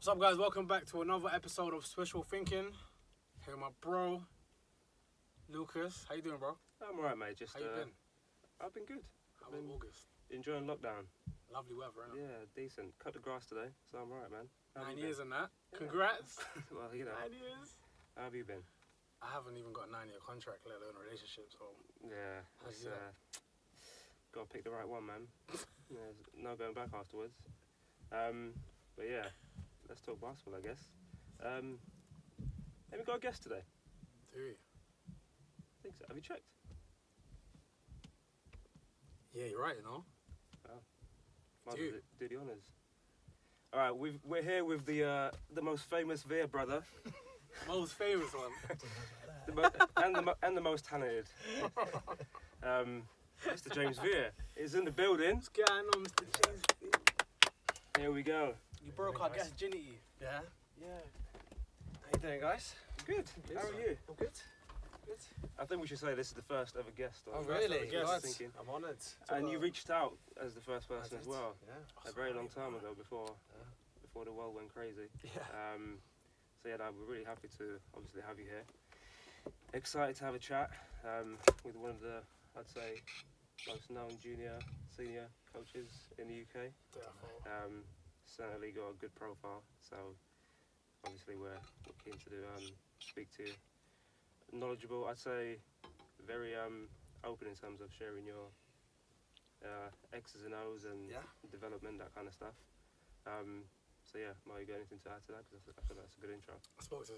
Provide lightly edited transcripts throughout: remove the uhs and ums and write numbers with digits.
What's up, guys? Welcome back to another episode of Swishful Thinking. Here with my bro, Lucas. How you doing, bro? I'm alright, mate. Just how you been? I've been good. How was August? Enjoying lockdown. Lovely weather, innit? Yeah, decent. Cut the grass today, so I'm alright, man. How have 9 you years been? and that. Yeah. Congrats. Well, you know. 9 years. How have you been? I haven't even got a 9-year contract, let alone a relationship, so... Yeah, How's it's, you? got to pick the right one, man. Yeah, there's no going back afterwards. But yeah, let's talk basketball, I guess. Have we got a guest today? Do we? I think so. Have you checked? Yeah, you're right, you know. Might Do you? do the honours. All right, we're here with the most famous Vear brother, Most famous one. and the most talented. Mr. James Vear is in the building. What's going on, Mr. James? Here we go. You broke our guest virginity. Yeah. Yeah. How you doing, guys? Good. How are you? I'm good. Good. I think we should say this is the first ever guest. Oh, on really? Guest. God, Thinking. I'm honoured. And you reached out as the first person I as did. well. Yeah. A very long time ago, before Yeah. the world went crazy. Yeah. So yeah, no, we're really happy to obviously have you here. Excited to have a chat with one of the, I'd say, most known junior, senior coaches in the UK. Certainly got a good profile, so obviously we're keen to speak to you. Knowledgeable, I'd say, very open in terms of sharing your X's and O's and Yeah. development, that kind of stuff. So yeah, Mo, you got anything to add to that? Because I feel that's a good intro. I spoke to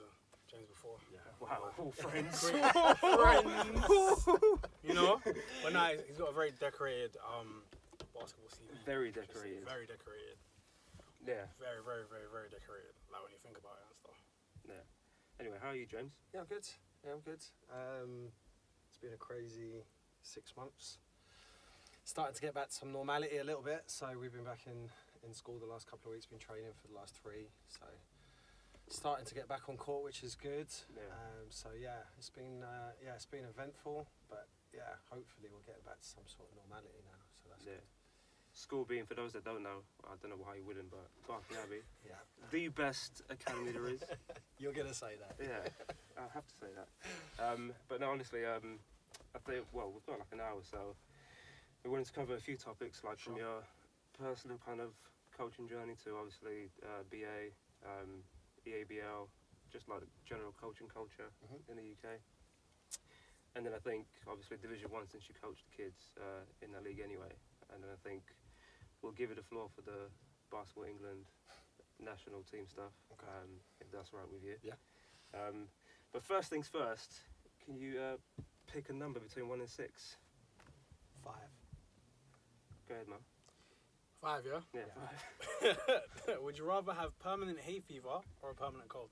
James before. Yeah. Wow, all friends. You know? But no, he's got a very decorated basketball CV. Very decorated. Very decorated. Yeah. Very, very, very, very decorated. Like when you think about it and stuff. Yeah. Anyway, how are you, James? Yeah, I'm good. Yeah, I'm good. It's been a crazy 6 months. Starting to get back to some normality a little bit. So we've been back in school the last couple of weeks. Been training for the last 3. So starting to get back on court, which is good. Yeah. So yeah, it's been eventful. But yeah, hopefully we'll get back to some sort of normality now. So that's Yeah. good. School being, for those that don't know, I don't know why you wouldn't, but Barking Abbey, Yeah. the best academy there is. You're gonna say that. Yeah, I have to say that. But no, honestly, I think, well, we've got like an hour, so we wanted to cover a few topics, like from your personal kind of coaching journey to obviously BA, EABL, just like general coaching culture in the UK. And then I think, obviously, Division 1, since you coached the kids in that league anyway. And then I think we'll give it a floor for the Basketball England national team stuff, if that's right with you. Yeah. But first things first, can you pick a number between 1 and 6? 5. Go ahead, man. 5, yeah? Yeah, Yeah. 5. Would you rather have permanent hay fever or a permanent cold?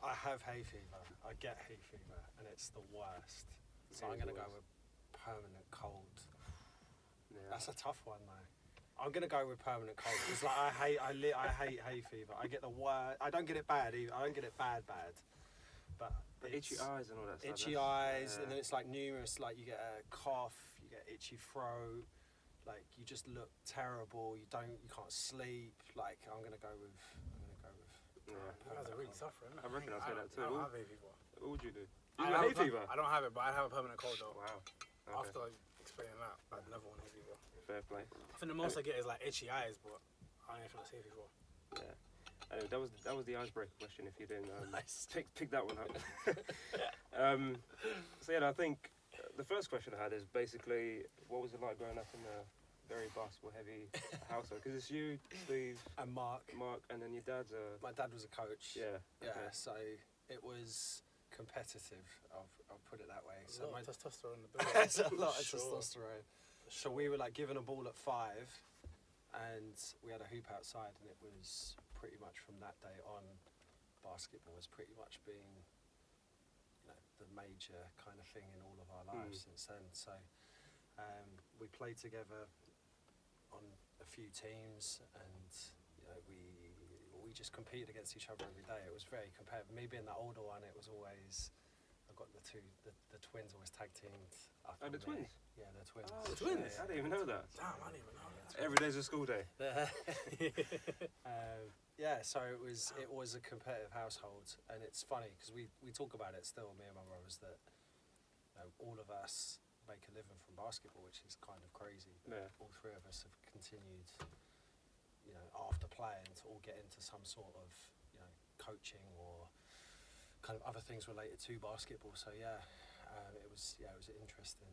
I have hay fever. I get hay fever, and it's the worst. So I'm gonna go with permanent cold. Yeah. That's a tough one, though. I'm gonna go with permanent cold because like I hate hay fever. I get the worst. I don't get it bad either. I don't get it bad, but itchy eyes and all that stuff. Itchy eyes, and then it's like numerous. Like you get a cough, you get itchy throat. Like you just look terrible. You can't sleep. Like I'm gonna go with. You guys are really suffering. I reckon I'd say that too. I don't have hay fever. What would you do? I You don't got hay have a fever? I don't have it, but I'd have a permanent cold though. Wow. Okay. After explaining that, I'd level on hay fever. Fair play. I think the most I get is like itchy eyes, but I don't know if that's hay fever. Yeah. Anyway, that was the icebreaker question. If you didn't Nice. pick that one up. So yeah, I think the first question I had is basically, what was it like growing up in a very basketball-heavy household? Because it's you, Steve, And Mark. and then your dad's a... My dad was a coach. Yeah. Yeah. Okay. So it was competitive. I'll put it that way. So So my testosterone in the building. There's a lot of Sure. testosterone. So we were like given a ball at 5, and we had a hoop outside, and it was pretty much from that day on, basketball has pretty much been, the major kind of thing in all of our lives since then. So we played together on a few teams, and we just competed against each other every day. It was very competitive. Me being the older one, it was always a I've got the twins always tag teamed. Up Oh, the on me. twins? Yeah, the twins. Oh, The twins? I didn't even know that. Damn, I didn't even know that. Every day's a school day. Yeah, so it was a competitive household, and it's funny because we talk about it still, me and my brothers, that all of us make a living from basketball, which is kind of crazy. Yeah. All three of us have continued, after playing, to all get into some sort of coaching or kind of other things related to basketball. So it was an interesting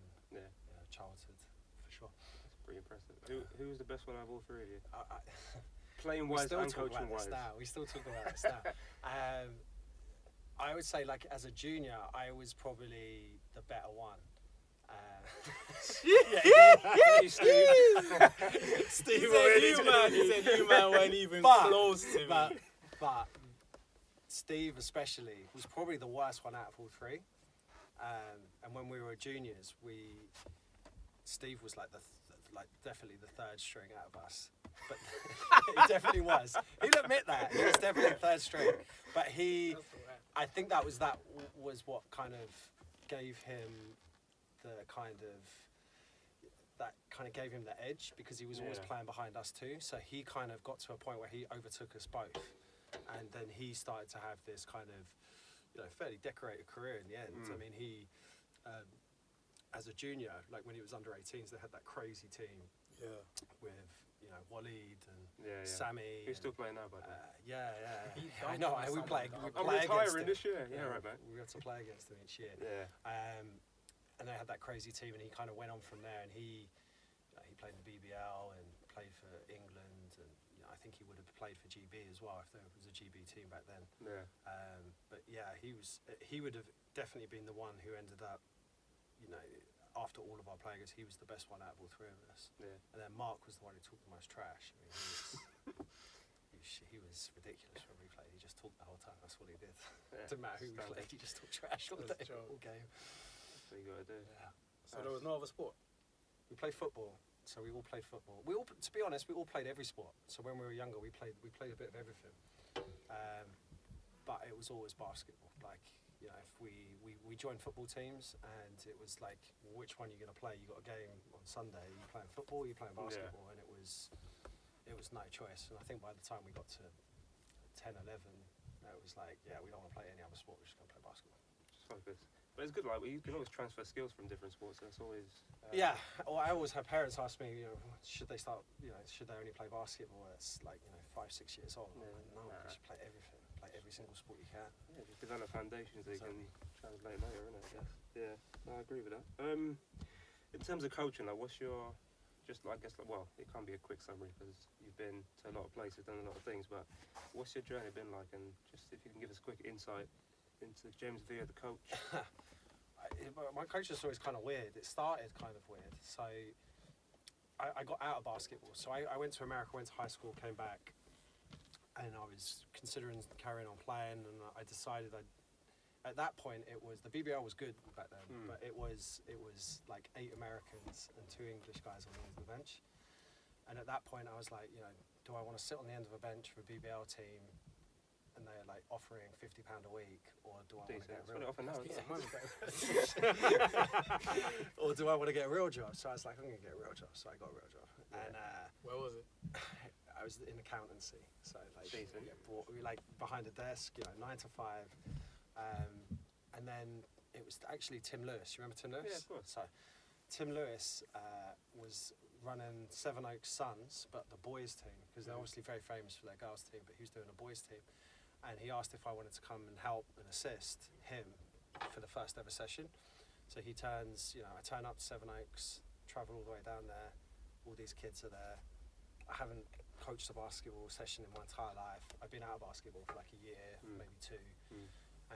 childhood for sure. That's pretty impressive. Who was the best one out of all three of you? We Playing wise still and talk coaching about wise. this now. We still talk about this now. I would say, like, as a junior, I was probably the better one. Steve He said you man weren't even close to me. But Steve especially was probably the worst one out of all three. And when we were juniors, Steve was like definitely the third string out of us. But he definitely was. He'd admit that. He was definitely third string. But I think that was what kind of gave him gave him the edge, because he was always playing behind us too. So he kind of got to a point where he overtook us both, and then he started to have this kind of fairly decorated career in the end. I mean, he as a junior, like when he was under 18s, they had that crazy team with Waleed and Sammy. He's still playing now, by the way. I know. We play. I'm retiring this year. Yeah, right, man. We got to play against him each year. Yeah. And they had that crazy team, and he kind of went on from there, and he played in the BBL and played for England, and I think he would have played for GB as well if there was a GB team back then. Yeah. But yeah, he would have definitely been the one who ended up, after all of our players, he was the best one out of all three of us. Yeah. And then Mark was the one who talked the most trash. I mean, he was ridiculous when we played. He just talked the whole time. That's what he did. Yeah. Didn't matter who we played. He just talked trash all day, all game. That's what you gotta do. Yeah. So there was no other sport? We played football. So we all played football. To be honest, we all played every sport. So when we were younger, we played a bit of everything. But it was always basketball. Like, if we joined football teams, and it was like, which one are you going to play? You got a game on Sunday. You playing football? You playing basketball? And it was no choice. And I think by the time we got to 10, 11, it was like, we don't want to play any other sport. We're just going to play basketball. Just focus. But it's good, like, you can always transfer skills from different sports. That's always. Well, I always have parents ask me, should they start? Should they only play basketball? It's like 5, 6 years old. Yeah. Like, no, you should play everything. Play every single sport you can. Yeah, just develop foundations that you can translate later, innit? Yeah, no, I agree with that. In terms of coaching, like, what's your, it can't be a quick summary because you've been to a lot of places, done a lot of things, but what's your journey been like? And just if you can give us a quick insight into James Vear, the coach. My coaching story is kind of weird. It started kind of weird. So I got out of basketball. So I went to America, went to high school, came back, and I was considering carrying on playing, and I decided at that point the BBL was good back then, but it was like 8 Americans and 2 English guys on the end of the bench. And at that point I was like, do I want to sit on the end of a bench for a BBL team and they're like offering £50 a week, or do I want to get a real or do I want to get a real job? So I was like, I'm going to get a real job. So I got a real job. And where was it? I was in accountancy, so like Decent. like behind a desk, 9 to 5, and then it was actually Tim Lewis. You remember Tim Lewis? Yeah, of course. So Tim Lewis was running Seven Oaks Suns, but the boys team, because they're obviously very famous for their girls team, but he was doing a boys team, and he asked if I wanted to come and help and assist him for the first ever session. So he turns, I turn up to Seven Oaks, travel all the way down there. All these kids are there. I haven't coached a basketball session in my entire life. I've been out of basketball for like a year, maybe 2,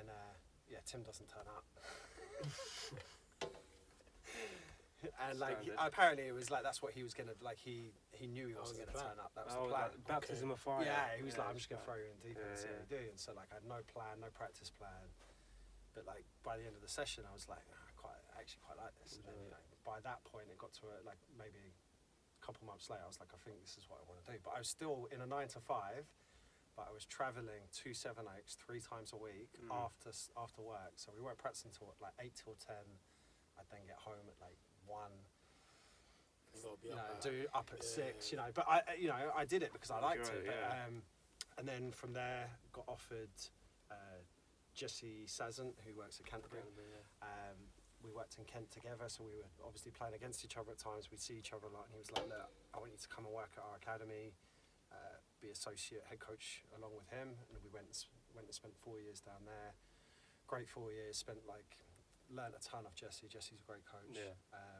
and Tim doesn't turn up. And like apparently it was like that's what he was gonna like. He knew he wasn't gonna turn up. That was the plan. Like baptism of fire. Yeah, he was like, I'm just gonna throw you in deep and see how you do. And so like I had no plan, no practice plan. But like by the end of the session, I was like, I actually quite like this. And then by that point, it got to like maybe couple months later, I was like, I think this is what I want to do. But I was still in a 9 to 5, but I was travelling to Sevenoaks 3 times a week after work. So we weren't practicing till like 8 till 10. I'd then get home at like 1. Do up at 6. You know, but I did it because I liked it. But, and then from there, got offered Jesse Sazant, who works at Canterbury. We worked in Kent together, so we were obviously playing against each other at times. We'd see each other a lot, and he was like, "Look, I want you to come and work at our academy, be associate head coach along with him." And we went and spent 4 years down there. Great 4 years. Learned a ton of Jesse. Jesse's a great coach.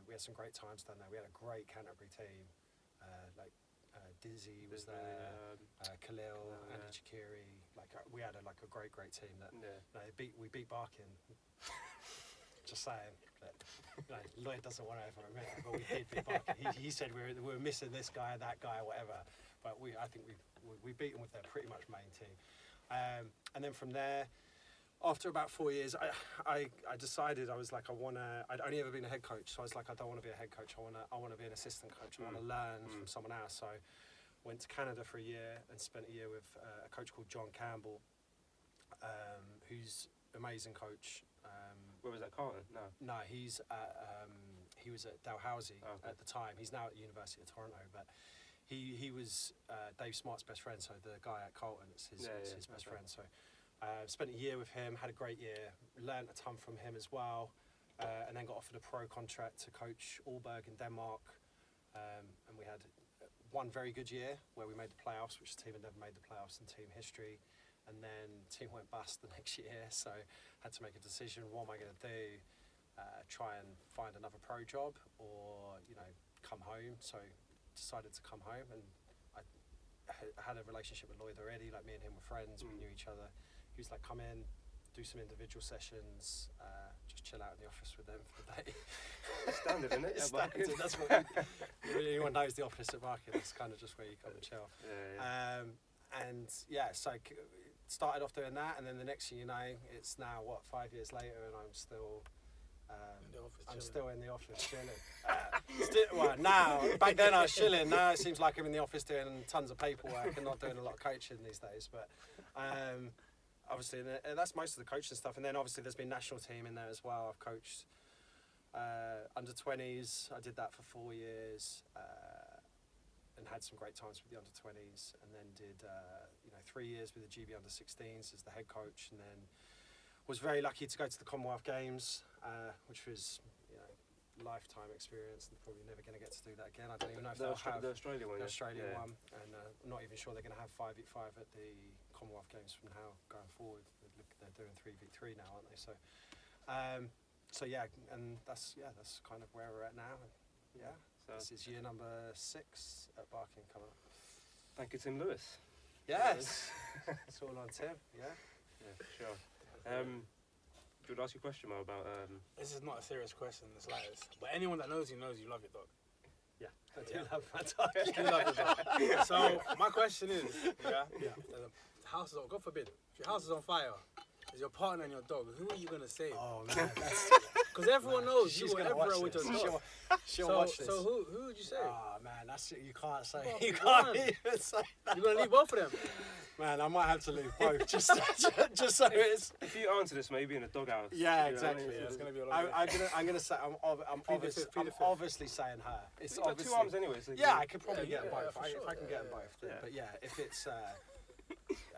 We had some great times down there. We had a great Canterbury team. Dizzy was there, Khalil, Andy Chakiri. We had a great team. We beat Barking. Just saying. But, Lloyd doesn't want to ever admit it, but we did beat Barking. He said we were missing this guy, that guy, whatever. But I think we beat them with their pretty much main team. And then from there, after about 4 years, I decided I was like, I'd only ever been a head coach, so I was like, I don't want to be a head coach. I want to be an assistant coach. I want to learn from someone else. So went to Canada for a year and spent a year with a coach called John Campbell, who's an amazing coach. Where was that, Carlton? No, he was at Dalhousie at the time. He's now at the University of Toronto, but he was Dave Smart's best friend. So the guy at Carlton, it's his best friend. So. Spent a year with him, had a great year, learnt a ton from him as well, and then got offered a pro contract to coach Aalborg in Denmark. And we had one very good year where we made the playoffs, which the team had never made the playoffs in team history. And then the team went bust the next year, so had to make a decision. What am I going to do? Try and find another pro job, or come home? So decided to come home, and I had a relationship with Lloyd already. Like, me and him were friends. We knew each other. He was like, come in, do some individual sessions, just chill out in the office with them for the day. Standard, isn't it? Standard, that's what anyone knows the office at Barking. It's kind of just where you come and chill. So started off doing that, and then the next thing you know, it's now 5 years later, and I'm still still in the office chilling. Now, back then I was chilling. Now it seems like I'm in the office doing tons of paperwork and not doing a lot of coaching these days. But obviously, that's most of the coaching stuff. And then obviously there's been national team in there as well. I've coached under 20s. I did that for 4 years and had some great times with the under 20s. And then did 3 years with the GB under 16s as the head coach, and then was very lucky to go to the Commonwealth Games, which was lifetime experience, and probably never going to get to do that again. I don't even know if they'll have the Australian one. The Australian one, and I'm not even sure they're going to have 5v5 at the Commonwealth Games from now going forward. They're doing 3v3 now, aren't they? So, and that's kind of where we're at now. So this is year number 6 at Barking coming up. Thank you, Tim Lewis. Yes, it's all on Tim. Yeah, sure. Do you want to ask you a question, Mo, about... This is not a serious question in the slightest, but anyone that knows you love your dog. Yeah, I do love my dog. You love your dog. So my question is, if the house is on, God forbid, if your house is on fire, is your partner and your dog, who are you going to save? Oh, man, that's... Because everyone knows you were everywhere with your dog. She'll watch this. So who would you save? Oh, man, that's it. You can't say. Well, you can't even say that. You're going to leave both of them? Man, I might have to leave both, just so it's... If you answer this, maybe in a doghouse. Yeah, exactly. It's going to be all over. I'm going to say, I'm obviously saying her. It's got 2 arms anyway. So I could probably get them both. Sure, if I can get them both. Yeah. But yeah, if it's...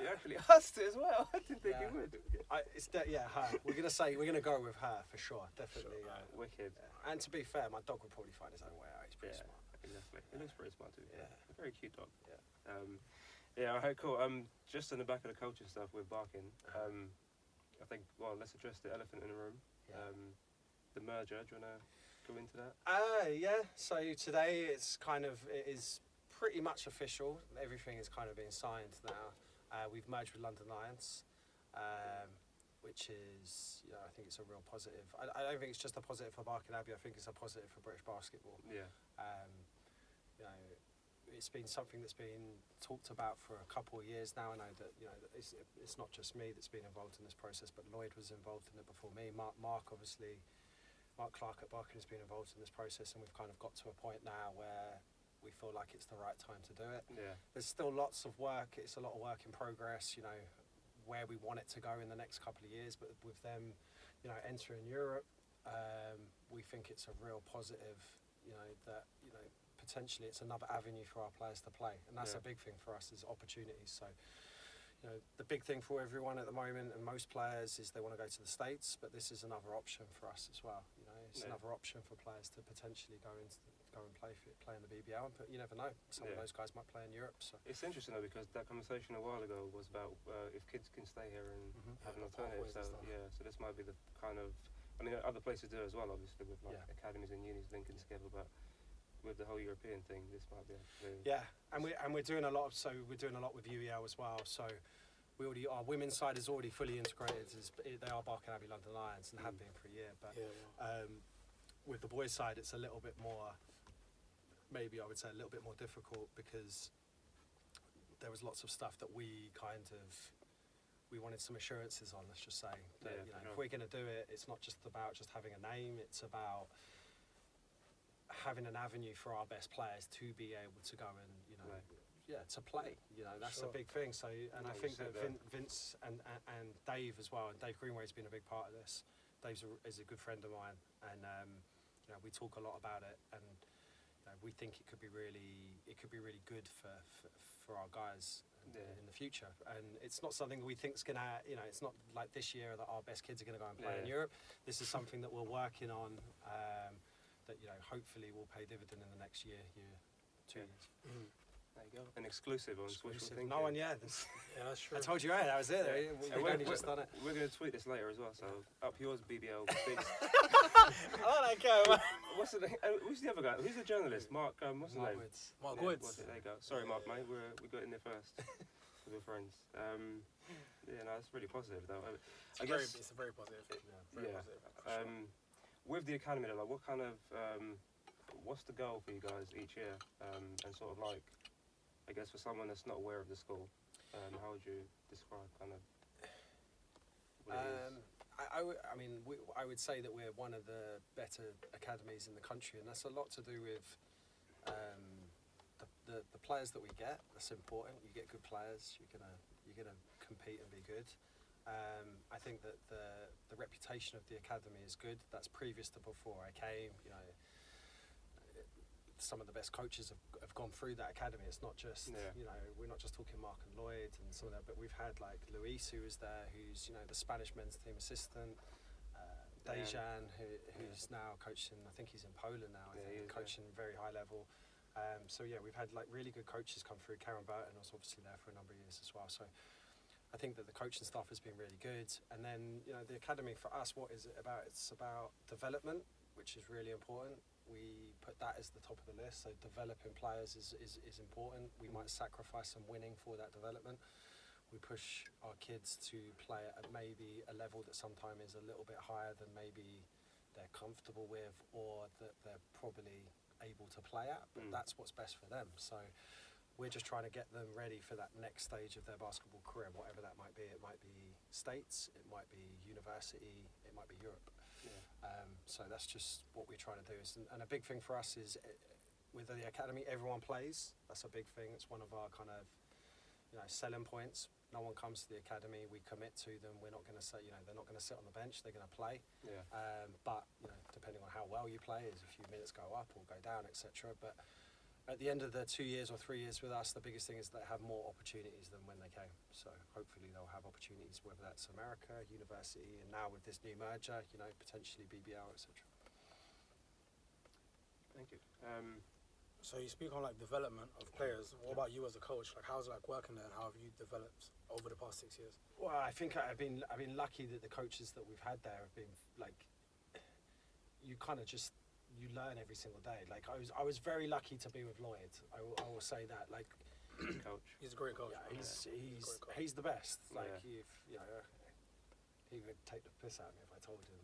You actually asked it as well. I didn't think you would. Her. We're gonna go with her for sure, definitely. Sure. Wicked. And to be fair, my dog would probably find his own way out. He's pretty smart. Exactly. He looks pretty smart too. Yeah. A very cute dog. Yeah. Alright, cool. Just on the back of the coaching stuff with Barking, I think, let's address the elephant in the room. Yeah. The merger. Do you wanna go into that? Yeah. So today it is pretty much official. Everything is kind of being signed now. We've merged with London Lions, which is, I think it's a real positive. I don't think it's just a positive for Barking Abbey. I think it's a positive for British basketball. Yeah. It's been something that's been talked about for a couple of years now. I know that it's not just me that's been involved in this process, but Lloyd was involved in it before me. Mark Clark at Barking has been involved in this process, and we've kind of got to a point now where we feel like it's the right time to do it. Yeah. There's still lots of work. It's a lot of work in progress. You know, where we want it to go in the next couple of years. But with them, you know, entering Europe, we think it's a real positive. You know, that potentially it's another avenue for our players to play, and that's a big thing for us is opportunities. So. You know, the big thing for everyone at the moment and most players is they want to go to the States, but this is another option for us as well. You know, it's another option for players to potentially go and play in the BBL. But you never know; some of those guys might play in Europe. So it's interesting though because that conversation a while ago was about if kids can stay here and have an alternative. So so this might be the kind of. I mean, other places do as well, obviously, with like academies and unis linking together, but. With the whole European thing, this might be and we're doing a lot. So we're doing a lot with EABL as well. So our women's side is already fully integrated. They are Barking Abbey London Lions and have been for a year. But with the boys' side, it's a little bit more. Maybe I would say a little bit more difficult because there was lots of stuff that we wanted some assurances on. Let's just say that if we're going to do it, it's not just about just having a name. It's about having an avenue for our best players to be able to go and to play. You know, that's a big thing. So and I think that Vince and Dave as well, and Dave Greenway's been a big part of this. Dave is a good friend of mine, and we talk a lot about it, and we think it could be really good for our guys in the future. And it's not something we think is gonna, it's not like this year that our best kids are gonna go and play in Europe. This is something that we're working on. That hopefully will pay dividend in the next year, 2 years. There you go. An exclusive on Swishful. No one, that's true. I told you, that was it. We've only just done it. We're going to tweet this later as well. So up yours, BBL. I like that guy. What's the name? Who's the other guy? Who's the journalist? Mark. What's his name? Mark Woods. There you go. Sorry, Mark, mate. We got in there first. We're friends. It's really positive though. It's a very positive. Very positive. With the academy, like, what kind of, what's the goal for you guys each year? And sort of like, I guess for someone that's not aware of the school, how would you describe kind of what it is? I would say that we're one of the better academies in the country, and that's a lot to do with the players that we get. That's important. You get good players, you're gonna compete and be good. I think that the reputation of the academy is good. That's previous to before I came. Some of the best coaches have gone through that academy. It's not just we're not just talking Mark and Lloyd and some of that, but we've had like Luis who was there, who's the Spanish men's team assistant. Dejan, who's now coaching. I think he's in Poland now. I think coaching very high level. We've had like really good coaches come through. Karen Burton was obviously there for a number of years as well. So. I think that the coaching staff has been really good, and then the academy for us, what is it about? It's about development, which is really important. We put that as the top of the list. So developing players is important. We might sacrifice some winning for that development. We push our kids to play at maybe a level that sometimes is a little bit higher than maybe they're comfortable with, or that they're probably able to play at. But that's what's best for them. So. We're just trying to get them ready for that next stage of their basketball career, whatever that might be. It might be States, it might be university, it might be Europe. So that's just what we're trying to do. And a big thing for us is with the academy, everyone plays. That's a big thing. It's one of our kind of selling points. No one comes to the academy. We commit to them. We're not going to say they're not going to sit on the bench. They're going to play. But depending on how well you play, is a few minutes go up or go down, etc. But at the end of the 2 years or 3 years with us, the biggest thing is that they have more opportunities than when they came. So hopefully they'll have opportunities, whether that's America, university, and now with this new merger, potentially BBL, etc. Thank you. So you speak on like development of players. What about you as a coach? Like, how's it like working there, and how have you developed over the past 6 years? Well, I think I've been lucky that the coaches that we've had there have been like, you kind of just. You learn every single day. Like I was very lucky to be with Lloyd. I will say that. Like, coach. He's a great coach. Yeah, he's the best. Like he would take the piss out of me if I told him.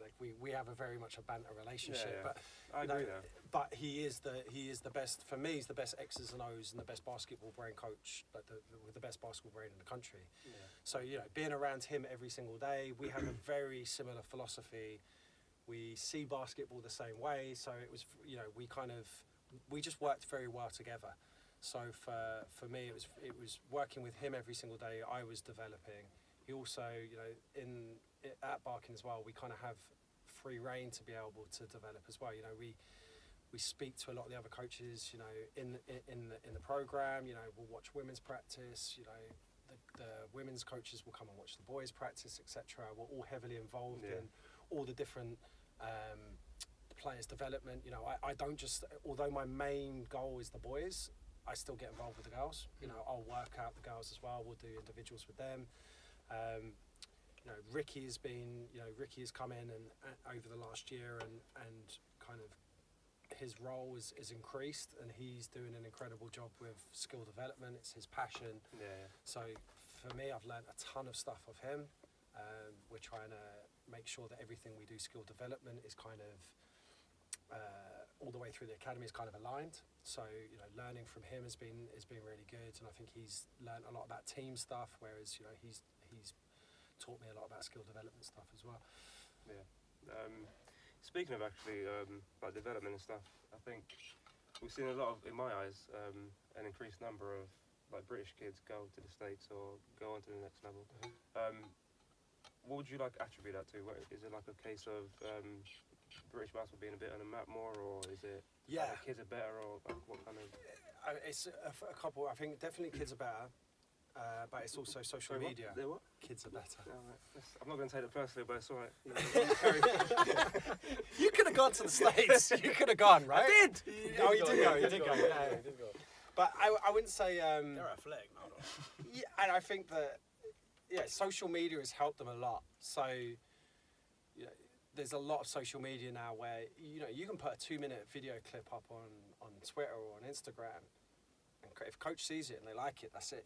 Like we have a very much a banter relationship. Yeah. But I agree there. But he is the best for me. He's the best X's and O's and the best basketball brain coach. Like with the best basketball brain in the country. Yeah. So being around him every single day, we have a very similar philosophy. We see basketball the same way, so it was, we we just worked very well together. So for me, it was working with him every single day. I was developing. He also, at Barking as well, we kind of have free reign to be able to develop as well. We speak to a lot of the other coaches, in the program. We'll watch women's practice. The women's coaches will come and watch the boys practice, etc. We're all heavily involved in all the different players' development. I don't just, although my main goal is the boys, I still get involved with the girls. I'll work out the girls as well. We'll do individuals with them. Ricky has come in and over the last year and kind of his role is increased, and he's doing an incredible job with skill development. It's his passion. So for me, I've learned a ton of stuff of him. We're trying to make sure that everything we do skill development is kind of all the way through the academy is kind of aligned. So learning from him has been really good, and I think he's learned a lot about team stuff, whereas he's taught me a lot about skill development stuff as well. Speaking of actually like development and stuff, I think we've seen a lot of, in my eyes, an increased number of like British kids go to the States or go on to the next level. What would you like attribute that to? Is it like a case of British basketball being a bit on the map more, or is it like kids are better, or like what kind of? It's a couple. I think definitely kids are better, but it's also social media. They're what? Kids are better. No, I'm not going to take it personally, but it's all right. You could have gone to the States. You could have gone, right? I did. Oh, you did go. You did go. Yeah, you did go. But I wouldn't say. They're a flag. No. Yeah, and I think that social media has helped them a lot. So there's a lot of social media now where you can put a 2-minute video clip up on Twitter or on Instagram, and if coach sees it and they like it, that's it.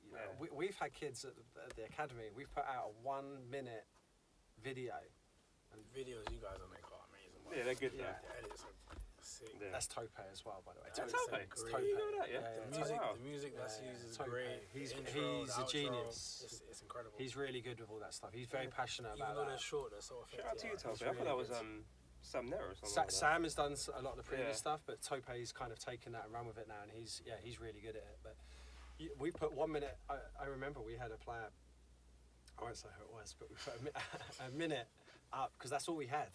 We've had kids at the academy. We've put out a 1-minute video. And videos you guys are making are amazing. Yeah, they're good. The edits are sick. Yeah. That's Tope as well, by the way. That's Tope. Tope. It's Great. Tope. You know that, yeah? The music that's used is Tope. great. He's The intro, a the outro, genius. It's incredible. He's really good with all that stuff. He's very passionate Even about though that. they're short, they're so effective. Shout out to you, Tope. It's I thought that really was good. Sam Nera or something. Sam has done a lot of the previous Yeah. stuff, but Tope's kind of taken that and run with it now, and he's really good at it. But we put 1 minute. I remember we had a player. I won't say who it was, but we put a minute up because that's all we had.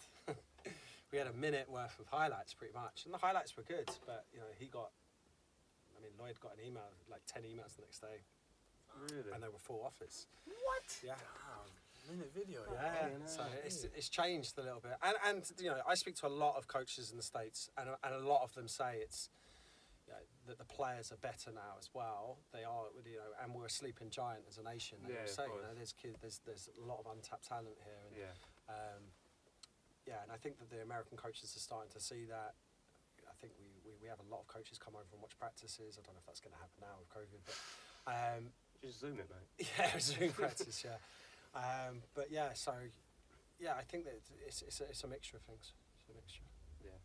We had a minute worth of highlights pretty much, and the highlights were good. But Lloyd got an email, like 10 emails the next day, Really? and there were 4 offers. What? Yeah. Damn. Minute video. Yeah, so it's changed a little bit, and I speak to a lot of coaches in the States, and a lot of them say it's that the players are better now as well. They are, and we're a sleeping giant as a nation. They Yeah, will say, of course. there's a lot of untapped talent here, and and I think that the American coaches are starting to see that. I think we have a lot of coaches come over and watch practices. I don't know if that's going to happen now with COVID, but Just zoom it, mate. yeah, Zoom practice, yeah. I think that it's a mixture of things. It's a mixture. Yeah.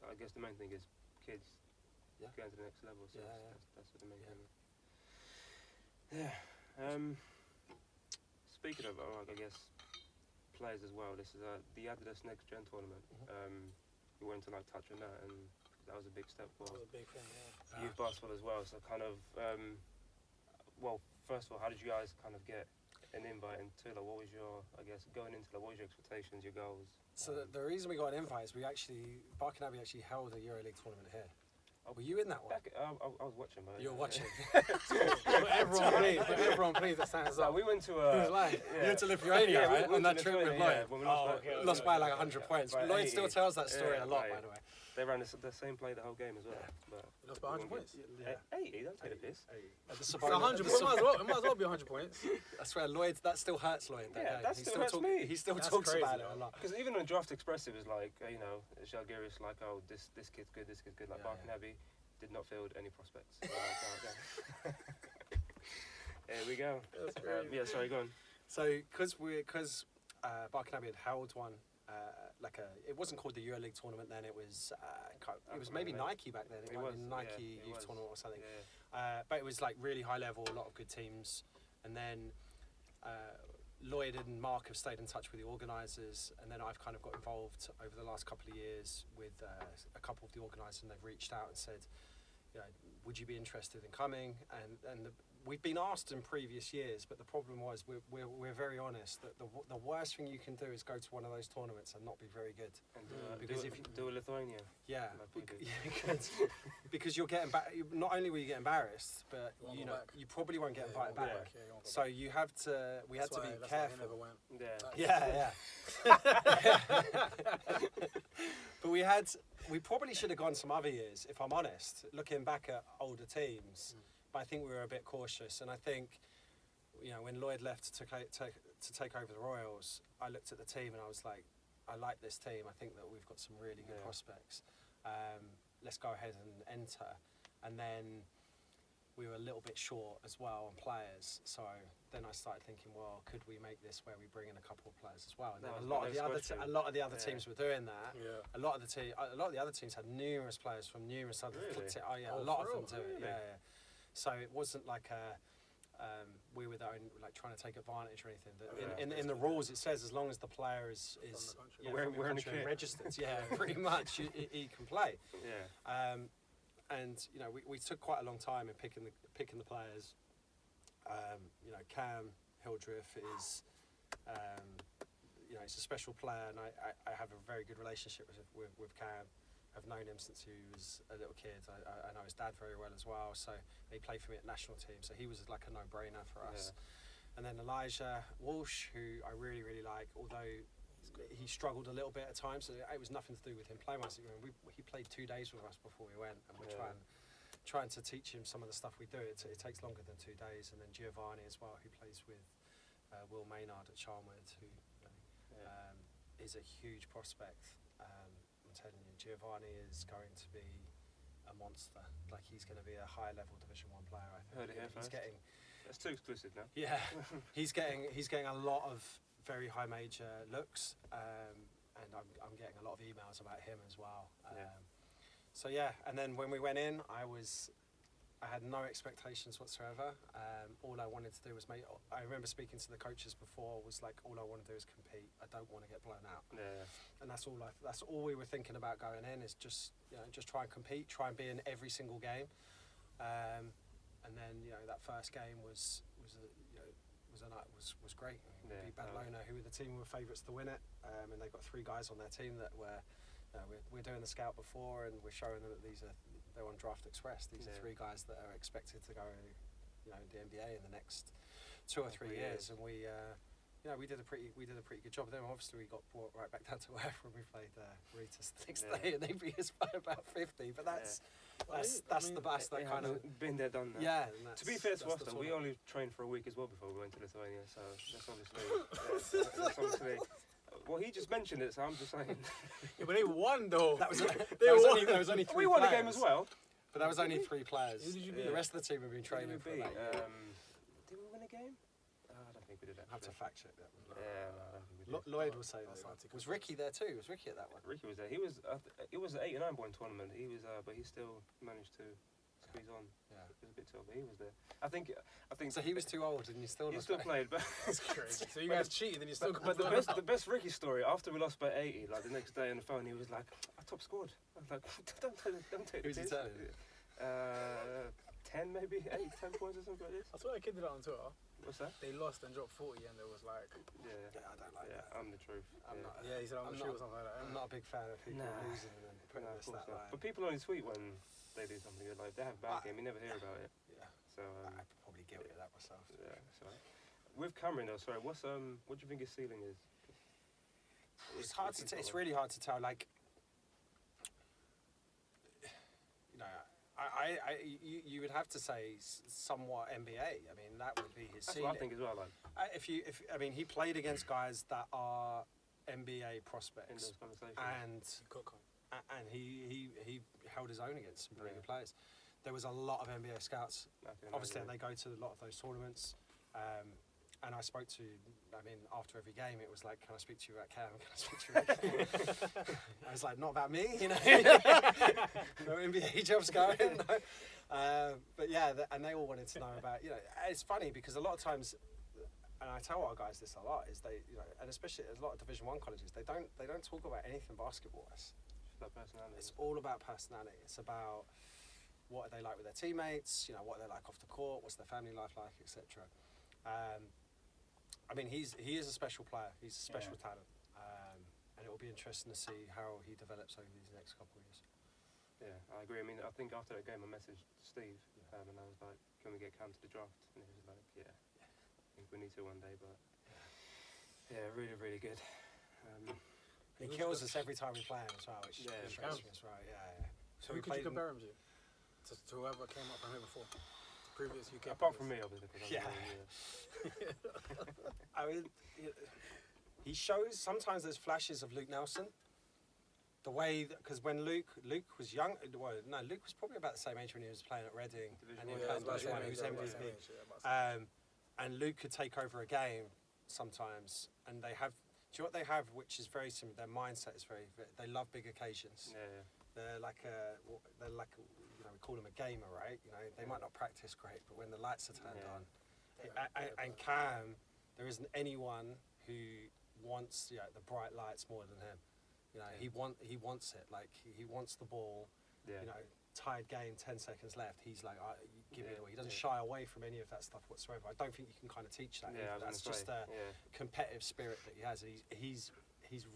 I guess the main thing is kids going to the next level. So Yeah, that's the main thing. Yeah. Speaking of, I guess, players as well, this is the Adidas Nxt Gen Tournament. We wanted to touch on that, and that was a big step for That was a big thing, youth basketball as well. So kind of, first of all, how did you guys kind of get an invite into it? What was your, I guess, going into it, what was your expectations, your goals? So the reason we got an invite is Barking Abbey actually held a EuroLeague tournament here. Were you in that one? I was watching, but You were watching. everyone please, that stands So up. we went to Who's lying? You went to Lithuania, right? we On went that to trip with Lithuania, Lloyd. when we lost by- Lost by like 100 points. By Lloyd still 80. tells that story a lot, right. by the way. They ran the same play the whole game as well. But You lost by 100 points. Yeah. 80, don't take the piss. At the It's Sabona- 100 at the points. Sab- It might as well be 100 points. I swear, Lloyd, that still hurts Lloyd. Yeah, game. that still hurts me. He still That's talks crazy, about it a though. lot. Because even on Draft Express, it was like, Zalgiris, like, oh, this kid's good, this kid's good. Like, Yeah, Barking Abbey did not field any prospects. There we go. That's crazy. Yeah, sorry, go on. So, because Barking Abbey had held one, it wasn't called the EuroLeague tournament then. It was maybe Nike back then. It might have been Nike Youth Tournament or something. Yeah. But it was like really high level, a lot of good teams. And then Lloyd and Mark have stayed in touch with the organisers, and then I've kind of got involved over the last couple of years with a couple of the organisers, and they've reached out and said, you know, would you be interested in coming? And we've been asked in previous years, but the problem was we're very honest that the worst thing you can do is go to one of those tournaments and not be very good. And because if you do a Lithuania. yeah, Like we did. because you'll get not only will you get embarrassed, but You won't you go know back. you probably won't get Yeah, invited you won't back. go back, yeah, you won't go So back. you have to we had to be That's careful. why he never went. Yeah. But we probably should have gone some other years, if I'm honest, looking back at older teams. But I think we were a bit cautious, and I think, you know, when Lloyd left to take over the Royals, I looked at the team and I was like, I like this team. I think that we've got some really good prospects. Let's go ahead and enter. And then we were a little bit short as well on players, so then I started thinking, well, could we make this where we bring in a couple of players as well? And then a lot of the other teams were doing that. Yeah. A lot of the other teams had numerous players from numerous other. Really? Oh yeah, Oh, a lot of for them do real? it. Yeah, yeah. So it wasn't like we were the only, like trying to take advantage or anything. In the rules, it says as long as the player is From the country. yeah, Wearing from the a country and kit. registered, yeah, pretty much he can play. Yeah. And you know, we took quite a long time in picking the players. You know, Cam Hildreth is, you know, he's a special player, and I have a very good relationship with Cam. I've known him since he was a little kid. I know his dad very well as well. So he played for me at national team. So he was like a no-brainer for us. And then Elijah Walsh, who I really, really like, although he struggled a little bit at times. So it was nothing to do with him playing. He played 2 days with us before we went, and we're trying to teach him some of the stuff we do. It takes longer than 2 days. And then Giovanni as well, who plays with Will Maynard at Charnwood, who is a huge prospect. I'm telling you, Giovanni is going to be a monster. Like, he's going to be a high-level Division 1 player. I think Heard it here he's first. getting. That's too exclusive now. Yeah, he's getting a lot of very high major looks, and I'm getting a lot of emails about him as well. So yeah, and then when we went in, I had no expectations whatsoever. All I wanted to do was I remember speaking to the coaches before, was like, all I want to do is compete. I don't want to get blown out. Yeah. And that's all we were thinking about going in, is just try and compete, try and be in every single game. And then, you know, that first game was great. I mean, we beat Badalona, who were the team who were favourites to win it, and they got 3 guys on their team that were. We're doing the scout before, and we're showing them that they're on Draft Express. These are 3 guys that are expected to go, you know, the NBA in the next 2 or 3 years, and we did a pretty good job. Then obviously we got brought right back down to earth when we played Ritas the next day, and they beat us by about 50. But that's the best. That kind of been there, done that. yeah. To be fair to us, though, we only trained for a week as well before we went to Lithuania, so that's obviously. Well, he just mentioned it, so I'm just saying. Yeah, but they won though. That was They won. there was only 3 We won the players. game as well. But that was only 3 players. Who did you The beat? rest of the team have been training for that. Did we win a game? I don't think we did. I have to Actually. fact check that. Yeah, no, I don't think we did. Lloyd will say That's that. not Was Ricky there too? Was Ricky at that one? Ricky was there. He was. It was an 8 and 9 point tournament. He was, but he still managed to squeeze on. Yeah. It was a bit tough, but he was there. I think. So he was too old, and you still. He not still playing? played, but. That's crazy. So you guys cheated, and you still got But blown out. the best Ricky story, after we lost by 80, like the next day on the phone, he was like, I top scored. I was like, don't take Who's he this. telling? 10 maybe, 8, 10 points or something like this. I saw a kid did that on Twitter. What's that? They lost and dropped 40, and there was like, Yeah, Yeah, I don't like yeah, that. I'm the truth. I'm yeah. not. yeah, he said I'm I'm sure not- or something like that. I'm not a big fan of people Nah. losing and then putting No, this of course that not. line. But people only tweet when they do something good. Like, they have a bad I- game, you never hear about it. Yeah, So, I'm probably guilty of that myself. yeah, so. With Cameron though, sorry, what do you think his ceiling is? It's hard to. It's really hard to tell. Like, you know, you would have to say somewhat NBA. I mean, that would be his That's ceiling. what I think as well, like, I mean, he played against guys that are NBA in prospects, those conversations. and Cook on. he held his own against some pretty Yeah. good players. There was a lot of NBA scouts. I can Obviously, imagine. they go to a lot of those tournaments. And I spoke to, I mean, after every game, it was like, can I speak to you about Cam? Can I speak to you about Cam? I was like, not about me, you know. No NBA jobs going. No. But yeah, and they all wanted to know about, you know, it's funny because a lot of times, and I tell our guys this a lot, is they, you know, and especially a lot of Division 1 colleges, they don't talk about anything basketball-wise. It's about personality. It's all about personality. It's about what are they like with their teammates, you know, what they're like off the court, what's their family life like, etc. I mean, he is a special player. He's a special talent, and it will be interesting to see how he develops over these next couple of years. Yeah, I agree. I mean, I think after that game, I messaged Steve, and I was like, "Can we get Cam to the draft?" And he was like, "Yeah, I think we need to one day." But yeah, really, really good. He kills us every time we play him as well, which Yeah, frustrates me as well. Yeah. So who could you compare him to? To whoever came up from here before? Previous UK Apart players? from me, obviously. 'Cause I'm I mean, he shows, sometimes there's flashes of Luke Nelson. The way, because when Luke was young, well, no, Luke was probably about the same age when he was playing at Reading. And he was MVP. And Luke could take over a game sometimes, and they have, do you know what they have, which is very similar, their mindset is they love big occasions. They're like you know, we call them a gamer, right? You know, they might not practice great, but when the lights are turned on, and Cam, there isn't anyone who wants, you know, the bright lights more than him. You know, he wants it. Like, he wants the ball. You know, tied game, 10 seconds left. He's like, give me the ball. He doesn't shy away from any of that stuff whatsoever. I don't think you can kind of teach that. That's just a competitive spirit that he has. He's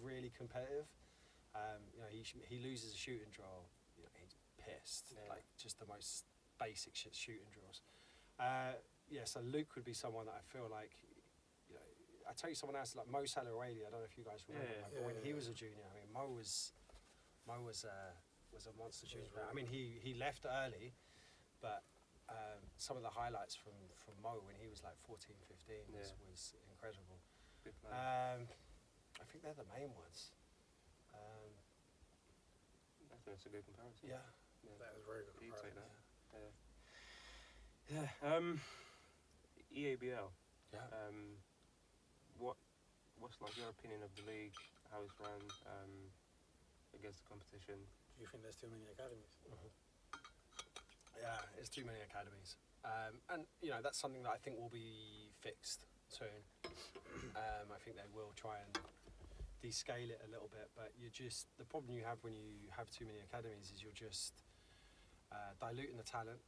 really competitive. You know, he loses a shooting drill. You know, he's pissed. Like, just the most basic shooting drills. So Luke would be someone that I feel like, you know, I tell you someone else like Mo Salah-Raley. I don't know if you guys remember, but when he was a junior, I mean, Mo was a monster junior. I mean, he left early, but some of the highlights from Mo when he was like 14, 15 was incredible. I think they're the main ones. I think that's a good comparison. That is very good comparison. You take that. EABL. What's like your opinion of the league, how it's run, against the competition? Do you think there's too many academies? Yeah, it's too many academies. And, you know, that's something that I think will be fixed soon. I think they will try and descale it a little bit, but the problem you have when you have too many academies is you're just diluting the talent,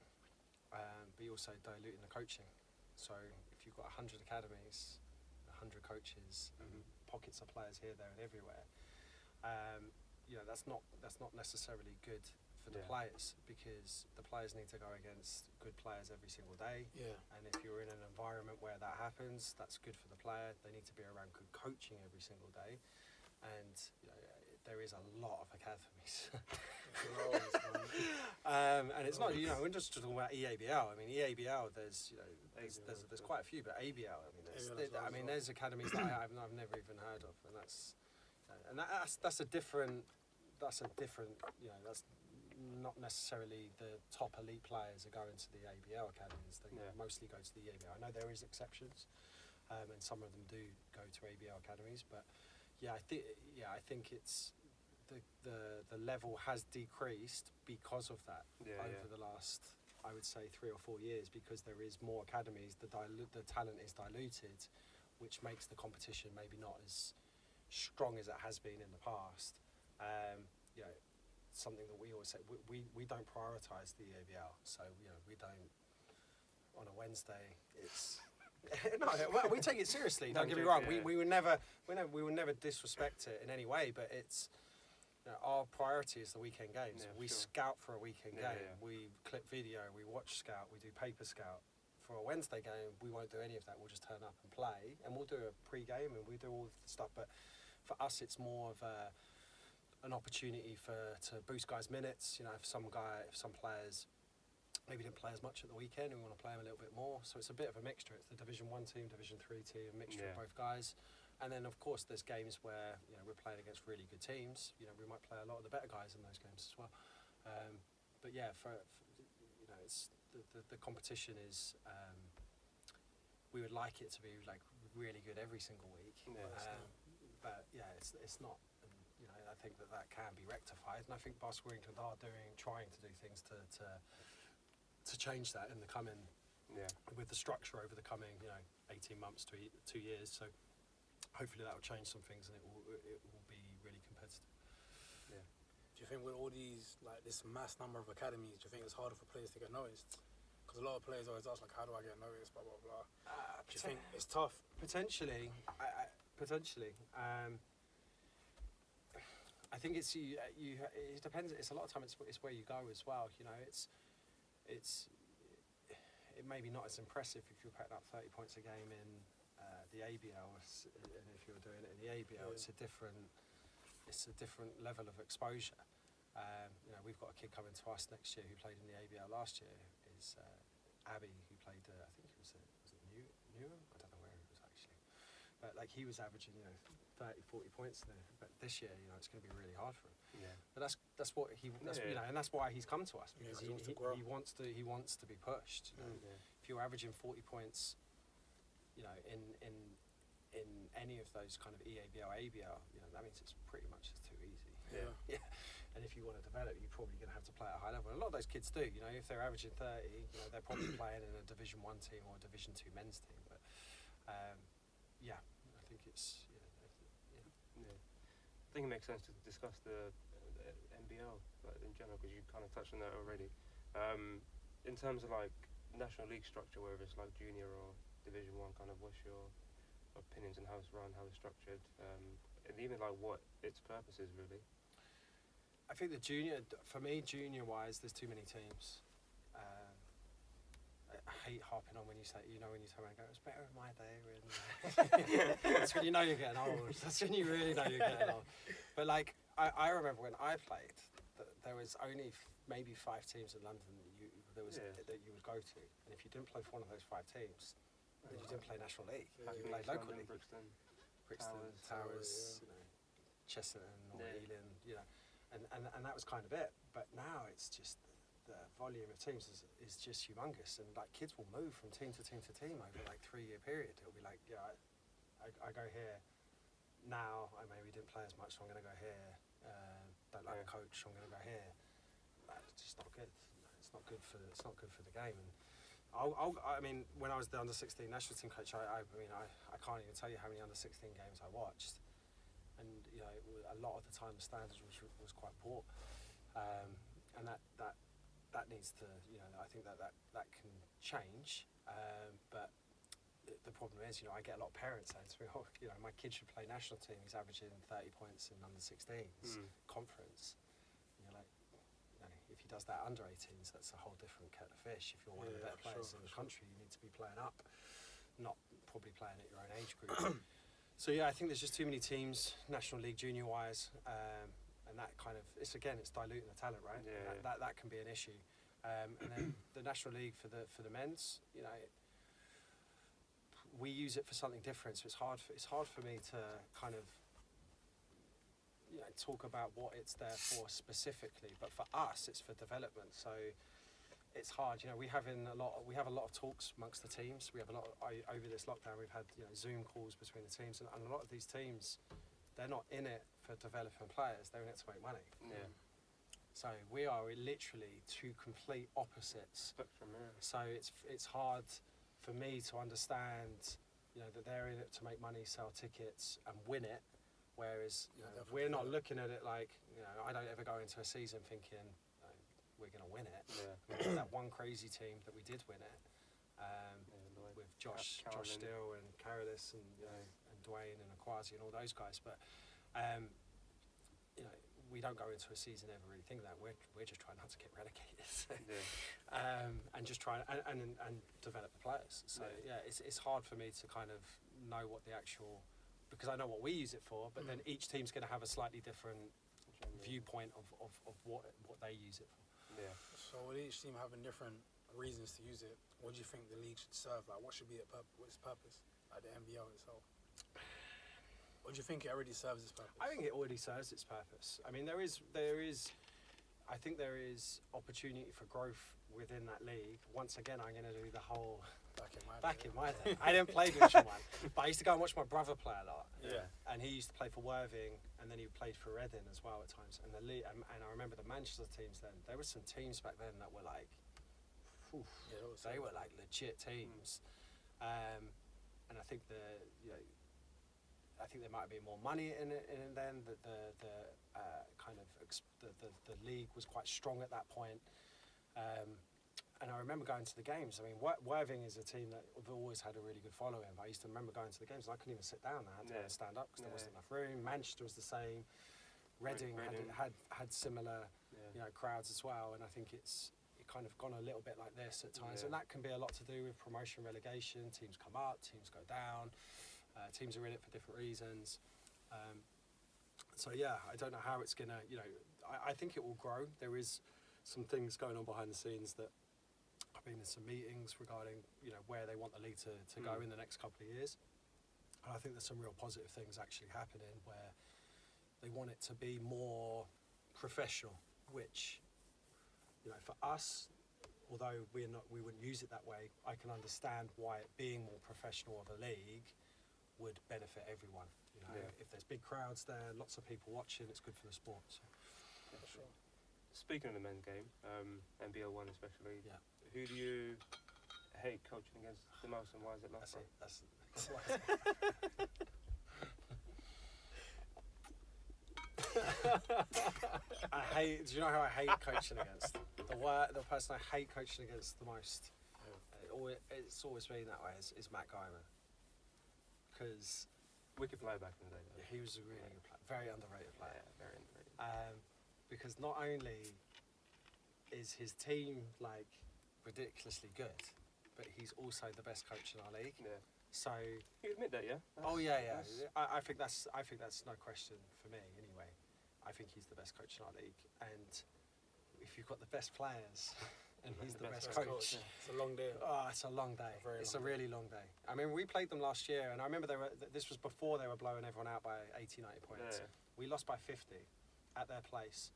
but you're also diluting the coaching. So if you've got 100 academies, 100 coaches, and pockets of players here, there, and everywhere, you know, that's not necessarily good for the players, because the players need to go against good players every single day. And if you're in an environment where that happens, that's good for the player. They need to be around good coaching every single day. And you know, there is a lot of academies. And it's not, you know, we're just talking about EABL. I mean, EABL, there's, you know, there's quite a few, but ABL, I mean, there's academies that I've never even heard of, and that's a different, you know, that's not necessarily the top elite players are going to the ABL academies. They mostly go to the EABL. I know there is exceptions, and some of them do go to ABL academies, but I think it's the level has decreased because of that over the last, I would say, 3 or 4 years, because there is more academies. The talent is diluted, which makes the competition maybe not as strong as it has been in the past. You know, something that we always say, we don't prioritise the EABL, so you know, we don't on a Wednesday. It's no, well, we take it seriously. Don't get me wrong. We will never disrespect it in any way. But it's, you know, our priority is the weekend games. We scout for a weekend game. We clip video. We watch scout. We do paper scout. For a Wednesday game, we won't do any of that. We'll just turn up and play, and we'll do a pre-game and we do all the stuff. But for us, it's more of an opportunity to boost guys' minutes. You know, if some players maybe didn't play as much at the weekend, and we want to play them a little bit more. So it's a bit of a mixture. It's the Division 1 team, Division 3 team, a mixture of both guys. And then, of course, there's games where, you know, we're playing against really good teams. You know, we might play a lot of the better guys in those games as well. But yeah, for you know, it's the competition is. We would like it to be like really good every single week. But yeah, it's not. And, you know, I think that can be rectified, and I think Basketball England are trying to do things to change that in the coming with the structure over the coming 18 months to 2 years. So hopefully that will change some things and it will be really competitive. Yeah. Do you think with all these, like this mass number of academies, do you think it's harder for players to get noticed? Because a lot of players always ask, like, how do I get noticed, blah, blah, blah. Do you think it's tough? Potentially. Potentially. I think it depends. It's a lot of time. It's where you go as well. It may be not as impressive if you're putting up 30 points a game in the ABL, and if you're doing it in the ABL, it's a different level of exposure. We've got a kid coming to us next year who played in the ABL last year. Is Abbey, who played? I think it was Newham. I don't know where he was actually, but like he was averaging 30, 40 points there. But this year, it's going to be really hard for him. Yeah. But that's what he and that's why he's come to us, because he wants to be pushed. If you're averaging 40 points, in any of those kind of EABL, ABL, that means it's pretty much too easy. Yeah. And if you want to develop, you're probably going to have to play at a high level. And a lot of those kids do. If they're averaging 30, they're probably playing in a Division 1 team or a Division 2 men's team. But I think it's I think it makes sense to discuss the NBL in general, because you kind of touched on that already. In terms of like national league structure, whether it's like junior or Division 1, kind of what's your opinions on how it's run, how it's structured, and even like what its purpose is really? I think junior-wise, there's too many teams. I hate harping on when you say, when you turn around and go, it was better in my day. That's when you know you're getting old. That's when you really know you're getting old. But like, I remember when I played, there was only maybe 5 teams in London that you would go to. And if you didn't play for one of those 5 teams, then you didn't play National League. You played local league. Brixton, Towers, Chesterton or Ealing, and that was kind of it. But now it's just the volume of teams is just humongous, and like kids will move from team to team to team over like 3-year period. It'll be like, I go here now. I maybe didn't play as much, so I'm going to go here. Don't like the coach, so I'm going to go here. It's just not good. It's not good for the game. And I mean, when I was the under-16 national team coach, I can't even tell you how many under-16 games I watched. And a lot of the time the standards was quite poor, and that needs to I think that can change, but the problem is I get a lot of parents saying to me, my kid should play national team, he's averaging 30 points in under-16s conference, and you're like, if he does that under 18s, that's a whole different kettle of fish. If you're one of the better players in the country, you need to be playing up, not probably playing at your own age group. So I think there's just too many teams, National League junior-wise, and that kind of it's diluting the talent, right? That can be an issue. And then the National League for the men's, we use it for something different. So it's hard for me to kind of talk about what it's there for specifically. But for us, it's for development. So it's hard, we have a lot of talks amongst the teams. We have a lot over this lockdown. We've had Zoom calls between the teams, and a lot of these teams, they're not in it for developing players. They're in it to make money. Yeah. So we are literally 2 complete opposites. So it's hard for me to understand, that they're in it to make money, sell tickets, and win it. Whereas we're not looking at it like I don't ever go into a season thinking we're going to win it. That one crazy team that we did win it, with Josh Steele and Carolus and Dwayne and Akwasi and all those guys. But we don't go into a season ever really thinking that. We're just trying not to get relegated, and just try and develop the players. So it's hard for me to kind of know what the actual, because I know what we use it for, but then each team's going to have a slightly different viewpoint of what they use it for. Yeah. So with each team having different reasons to use it, what do you think the league should serve? Like, what should be what's its purpose? Like the NBL itself. Or do you think it already serves its purpose? I think it already serves its purpose. I mean, there is. I think there is opportunity for growth within that league. Once again, I'm going to do the whole. Back in my day. I didn't play Division 1, but I used to go and watch my brother play a lot. Yeah. And he used to play for Worthing, and then he played for Reading as well at times. And I remember the Manchester teams then. There were some teams back then that were like oof, Yeah, that was they it. were like legit teams. And I think I think there might have been more money in it then. That the kind of the league was quite strong at that point. And I remember going to the games. I mean, Worthing is a team that have always had a really good following. I used to remember going to the games and I couldn't even sit down. I had to stand up because there wasn't enough room. Manchester was the same. Reading had similar crowds as well. And I think it kind of gone a little bit like this at times. And that can be a lot to do with promotion, relegation. Teams come up, teams go down. Teams are in it for different reasons. So yeah, I don't know how it's gonna. I think it will grow. There is some things going on behind the scenes that I've been in some meetings regarding where they want the league to go in the next couple of years. And I think there's some real positive things actually happening where they want it to be more professional, which for us, although we wouldn't use it that way, I can understand why it being more professional of a league would benefit everyone. If there's big crowds there, lots of people watching, it's good for the sport. So. For sure. Speaking of the men's game, NBL 1 especially, who do you hate coaching against the most and why is it like that? That's why. Do you know who I hate coaching against? The person I hate coaching against the most, it's always been that way, is Matt Guyman. Because Wicked player back in the day, though. he was a really good player, very underrated player. Yeah, very underrated. Because not only is his team like ridiculously good, but he's also the best coach in our league. Yeah. So You admit that, yeah? yeah. I think that's no question for me anyway. I think he's the best coach in our league, and if you've got the best players and he's the best coach. It's a long day. Oh, it's a long day. It's a really long day. I mean, we played them last year, and I remember this was before they were blowing everyone out by 80, 90 points. Yeah. We lost by 50 at their place,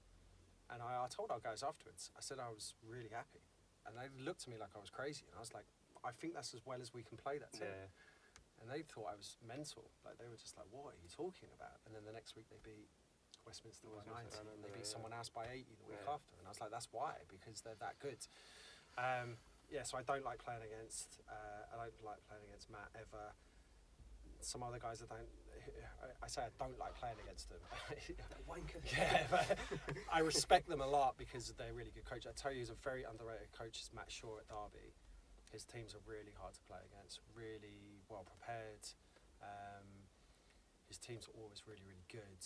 and I told our guys afterwards, I said I was really happy, and they looked at me like I was crazy, and I was like, I think that's as well as we can play that team. Yeah. And they thought I was mental. Like, they were just like, what are you talking about? And then the next week they beat Westminster by 90, and they beat someone else by 80 the week after. And I was like, that's why, because they're that good. So I don't like playing against, I don't like playing against Matt ever. Some other guys I don't like playing against them. Yeah, but I respect them a lot because they're really good coach. I tell you, who's a very underrated coach is Matt Shaw at Derby. His teams are really hard to play against, really well prepared. His teams are always really, really good.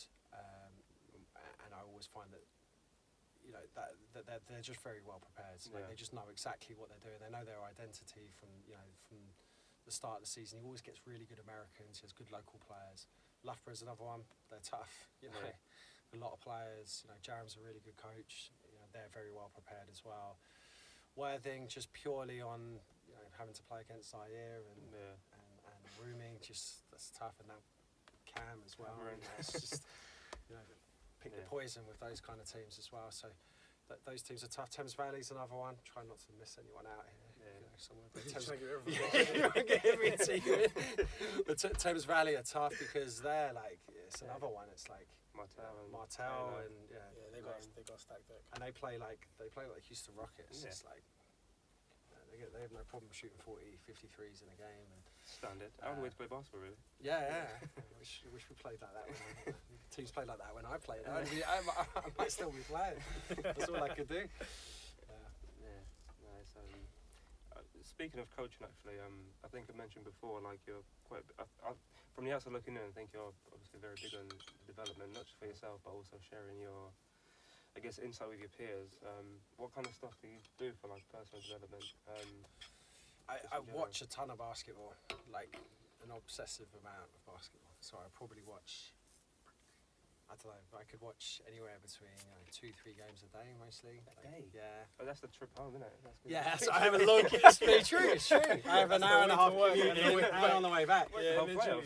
And I always find that, that they're just very well prepared. Like, they just know exactly what they're doing. They know their identity from the start of the season. He always gets really good Americans. He has good local players. Loughborough's another one. They're tough. A lot of players. Jarham's a really good coach. They're very well prepared as well. Worthing just purely on having to play against Zaire and Rooming, just that's tough. And now Cam as well. It's just pick the poison with those kind of teams as well. So those teams are tough. Thames Valley's another one. Try not to miss anyone out here. Get every team in. But Thames Valley are tough because they're like, it's another one. It's like Martel and they got a stacked deck. and they play like Houston Rockets. It's like they have no problem shooting 40, 53s in a game. And Standard. I don't know where to play basketball, really. I wish we played like that when teams played like that when I played. I might still be playing. That's all I could do. Nice. Speaking of coaching, actually, I think I mentioned before, like you're quite. From the outside looking in, I think you're obviously very big on development, not just for yourself, but also sharing your, I guess, insight with your peers. What kind of stuff do you do for like personal development? I watch a ton of basketball, like an obsessive amount of basketball. So I probably watch. I don't know. I could watch anywhere between 2-3 games a day, mostly. Yeah. Oh, that's the trip home, isn't it? That's good. Yeah, so I have a long. It's very true. It's true. I have an hour and a half commute and on the way back. Literally.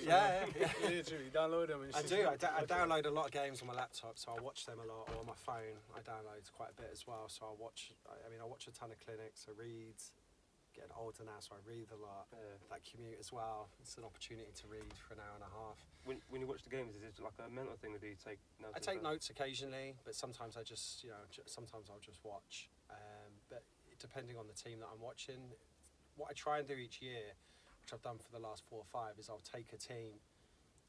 Literally, download them. And I do. I download a lot of games on my laptop, so I watch them a lot. Or on my phone, I download quite a bit as well. So I watch. I watch a ton of clinics. I read. Getting older now, so I read a lot. That commute as well. It's an opportunity to read for an hour and a half. When you watch the games, is it like a mental thing, or do you take notes? I take notes occasionally, but sometimes I just, sometimes I'll just watch. But it depending on the team that I'm watching. What I try and do each year, which I've done for the last 4 or 5, is I'll take a team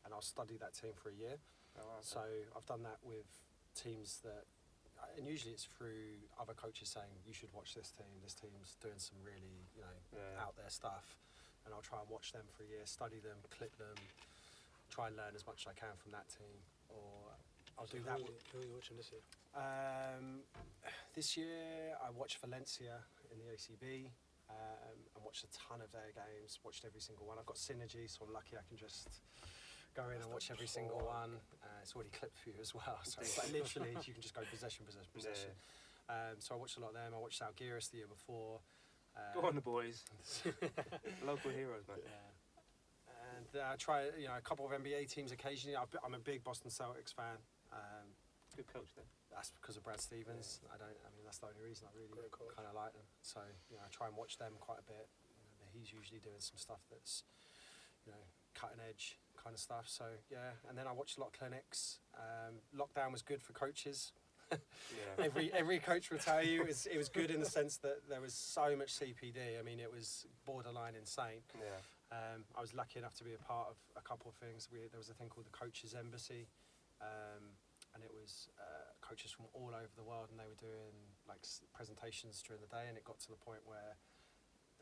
and I'll study that team for a year. Oh, wow, okay. So I've done that with teams that, and usually it's through other coaches saying you should watch this team's doing some really, you know, out there stuff, and I'll try and watch them for a year, study them, clip them, try and learn as much as I can from that team. Or I'll do that. Who are you watching this year? This year I watched Valencia in the ACB. And watched a ton of their games, watched every single one. I've got Synergy, so I'm lucky I can just go in and watch every single one. It's already clipped for you as well, so it's like literally you can just go possession. So I watched a lot of them. I watched Algiris the year before. Go on, the boys. Local heroes, mate. Yeah. And I try, you know, a couple of NBA teams occasionally. I'm a big Boston Celtics fan. Good coach then. That's because of Brad Stevens. I mean, that's the only reason I really kind of like them. So, you know, I try and watch them quite a bit. You know, he's usually doing some stuff that's, you know, cutting edge kind of stuff. So, yeah. And then I watched a lot of clinics. Lockdown was good for coaches. Yeah. Every coach will tell you it was good in the sense that there was so much CPD. I mean, it was borderline insane. Yeah. I was lucky enough to be a part of a couple of things. There was a thing called the Coaches Embassy. And it was coaches from all over the world, and they were doing like presentations during the day, and it got to the point where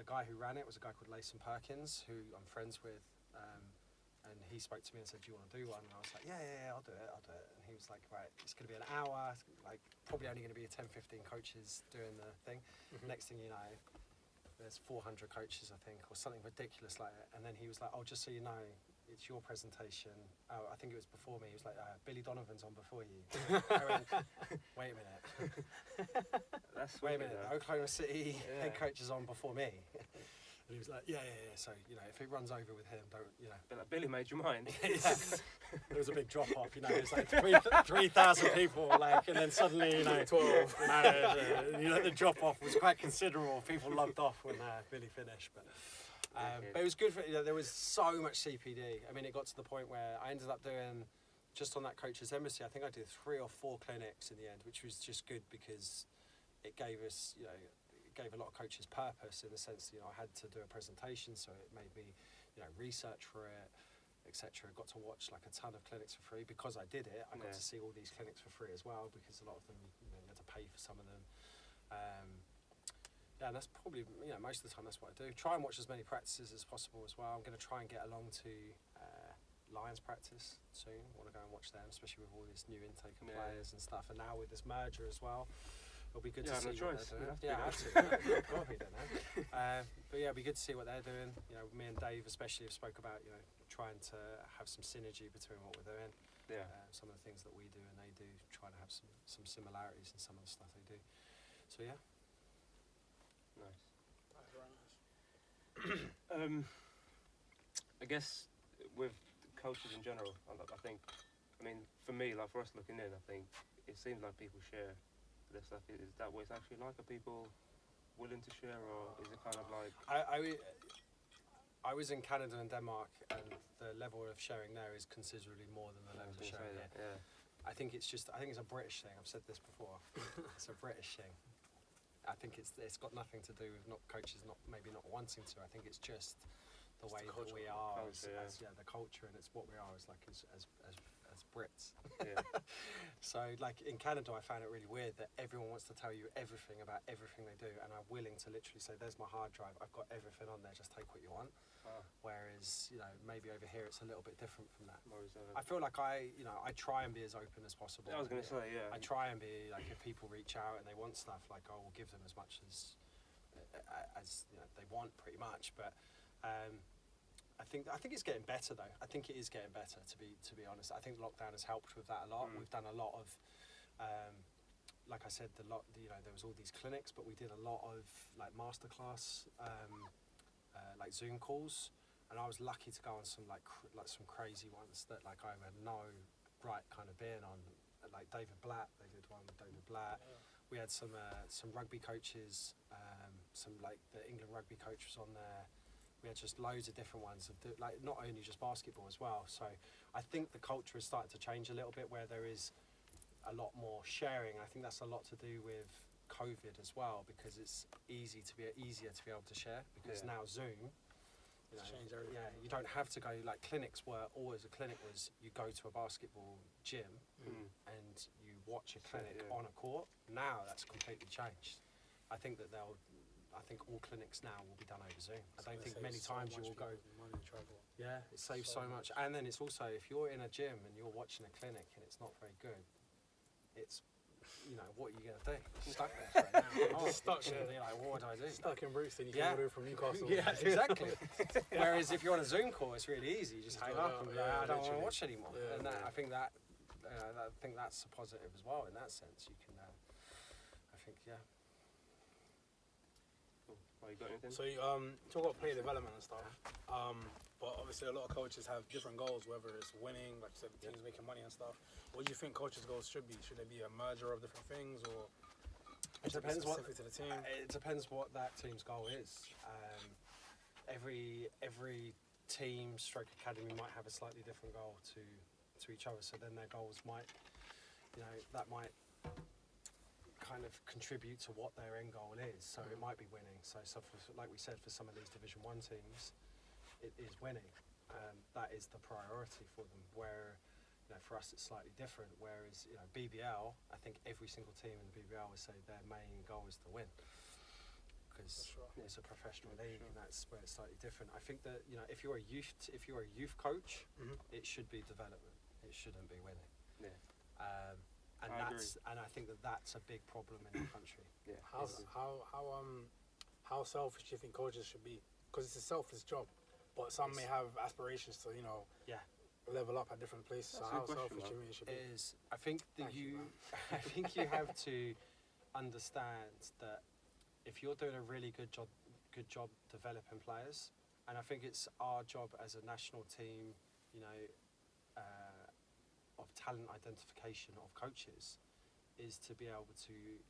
the guy who ran it was a guy called Layson Perkins, who I'm friends with, and he spoke to me and said, "Do you want to do one?" And I was like, yeah, I'll do it. And he was like, "Right, it's going to be an hour, like probably only going to be 10-15 coaches doing the thing." Next thing you know, there's 400 coaches, I think, or something ridiculous like that. And then he was like, "Oh, just so you know, it's your presentation." Oh, I think it was before me. He was like, "Billy Donovan's on before you." I went, "Wait a minute." Wait a minute. Oklahoma City head coach is on before me. And he was like, yeah. So, you know, if it runs over with him, don't, you know. But like, Billy made your mind. There was a big drop off, you know. It was like 3,000 people, like, and then suddenly, you know, 12. You know, the drop off was quite considerable. People logged off when Billy finished, but it was good for, you know, there was so much CPD. I mean, it got to the point where I ended up doing, just on that Coaches Embassy, I think I did 3 or 4 clinics in the end, which was just good because it gave us, you know, it gave a lot of coaches purpose in the sense that, you know, I had to do a presentation, so it made me, you know, research for it, etc. Got to watch like a ton of clinics for free because I did it. I got to see all these clinics for free as well because a lot of them, you know, you had to pay for some of them. Yeah, and that's probably, you know, most of the time that's what I do. Try and watch as many practices as possible as well. I'm going to try and get along to Lions practice soon. I want to go and watch them, especially with all this new intake of players and stuff. And now with this merger as well, it'll be good to see what they're doing. Yeah, absolutely. Probably don't know. But yeah, it'll be good to see what they're doing. You know, me and Dave especially have spoke about, you know, trying to have some synergy between what we're doing. Yeah. Some of the things that we do and they do, trying to have some similarities in some of the stuff they do. So yeah. Nice. That's very nice. I guess with coaches in general, I think, I mean, for me, like for us looking in, I think it seems like people share this stuff. Is that what it's actually like? Are people willing to share, or is it kind of like? I was in Canada and Denmark, and the level of sharing there is considerably more than the level of sharing here. Yeah. I think it's a British thing. I've said this before. It's a British thing. I think it's got nothing to do with not coaches maybe not wanting to. I think it's just the way that we are as the culture, and it's what we are as Brits. Yeah. So like in Canada, I found it really weird that everyone wants to tell you everything about everything they do, and are willing to literally say, "There's my hard drive. I've got everything on there. Just take what you want." Whereas, you know, maybe over here it's a little bit different from that. I feel like I try and be as open as possible. I was going to say, yeah. I try and be like, if people reach out and they want stuff, like I will give them as much as you know, they want, pretty much. But I think it's getting better though. I think it is getting better, to be honest. I think lockdown has helped with that a lot. We've done a lot of, like I said, you know, there was all these clinics, but we did a lot of like masterclass, like Zoom calls, and I was lucky to go on some like some crazy ones that like I had no right kind of being on. Like David Blatt, they did one with David Blatt. Yeah. We had some rugby coaches, some like the England rugby coach was on there. We had just loads of different ones, like not only just basketball as well. So I think the culture is starting to change a little bit, where there is a lot more sharing. I think that's a lot to do with COVID as well, because it's easier to be able to share, because Yeah. now Zoom, you know, Change everything. yeah, you don't have to go, like clinics were always, a clinic was you go to a basketball gym and you watch a clinic yeah. on a court. Now that's completely changed. I think all clinics now will be done over Zoom. I don't think many times you will go. Money and travel. Yeah, it saves So so much. And then it's also, if you're in a gym and you're watching a clinic and it's not very good, it's, you know, what are you going to do? Stuck there for an hour. Just stuck You're there. like, what do I do? Stuck in Brixton, you Yeah. can order from Newcastle. Yeah, exactly. Whereas if you're on a Zoom call, it's really easy. You just hang go up out, and be like, yeah, I don't want to literally. watch anymore. Yeah. And that, I think that's a positive as well in that sense. You can, I think, yeah. Cool. Oh, you got anything? So you talk about player development and stuff, but obviously a lot of coaches have different goals, whether it's winning, like you said, the team's making money and stuff. What do you think coaches' goals should be? Should they be a merger of different things, or It depends what specific to the team? It depends what that team's goal is. Every team stroke academy might have a slightly different goal to each other. So then their goals might, you know, that might kind of contribute to what their end goal is. So it might be winning. So for, like we said, for some of these Division 1 teams, it is winning. That is the priority for them. Where, you know, for us it's slightly different. Whereas, you know, BBL, I think every single team in the BBL would say their main goal is to win, because Sure. it's a professional league, and that's where it's slightly different. I think that, you know, if you're a youth coach, it should be development. It shouldn't be winning. Yeah. And I agree. I think that that's a big problem in the country. Yeah. How selfish do you think coaches should be? Because it's a selfless job, but some may have aspirations to, you know, Yeah. level up at different places. That's So a how good question, selfish do you man. think it should be? It is. I think that Thank you, I think you have to understand that if you're doing a really good job developing players, and I think it's our job as a national team, you know, of talent identification of coaches, is to be able to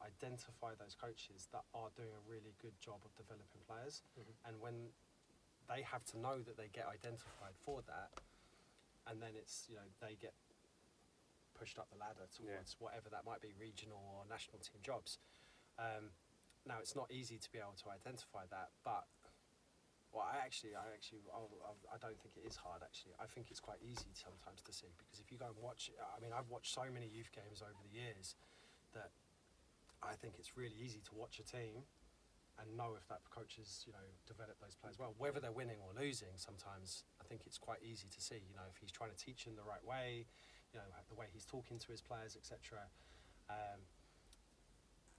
identify those coaches that are doing a really good job of developing players. And when they have to know that they get identified for that, and then it's, you know, they get pushed up the ladder towards whatever that might be, regional or national team jobs. Now it's not easy to be able to identify that, but I don't think it is hard actually. I think it's quite easy sometimes to see, because if you go and watch, I mean, I've watched so many youth games over the years that I think it's really easy to watch a team and know if that coach has, you know, developed those players well, whether they're winning or losing. Sometimes I think it's quite easy to see, you know, if he's trying to teach them the right way, you know, the way he's talking to his players, etc.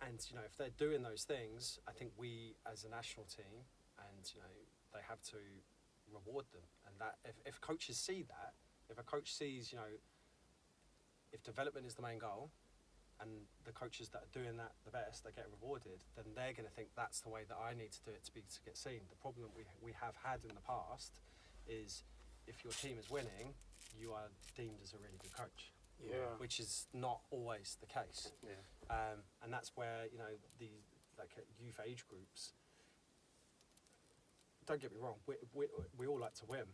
And, you know, if they're doing those things, I think we as a national team, and, you know, they have to reward them. And that if coaches see that, if a coach sees, you know, if development is the main goal, and the coaches that are doing that the best, they get rewarded, then they're going to think that's the way that I need to do it to get seen. The problem we have had in the past is if your team is winning, you are deemed as a really good coach. Yeah. Which is not always the case. Yeah. And that's where, you know, the youth age groups, don't get me wrong, we all like to win,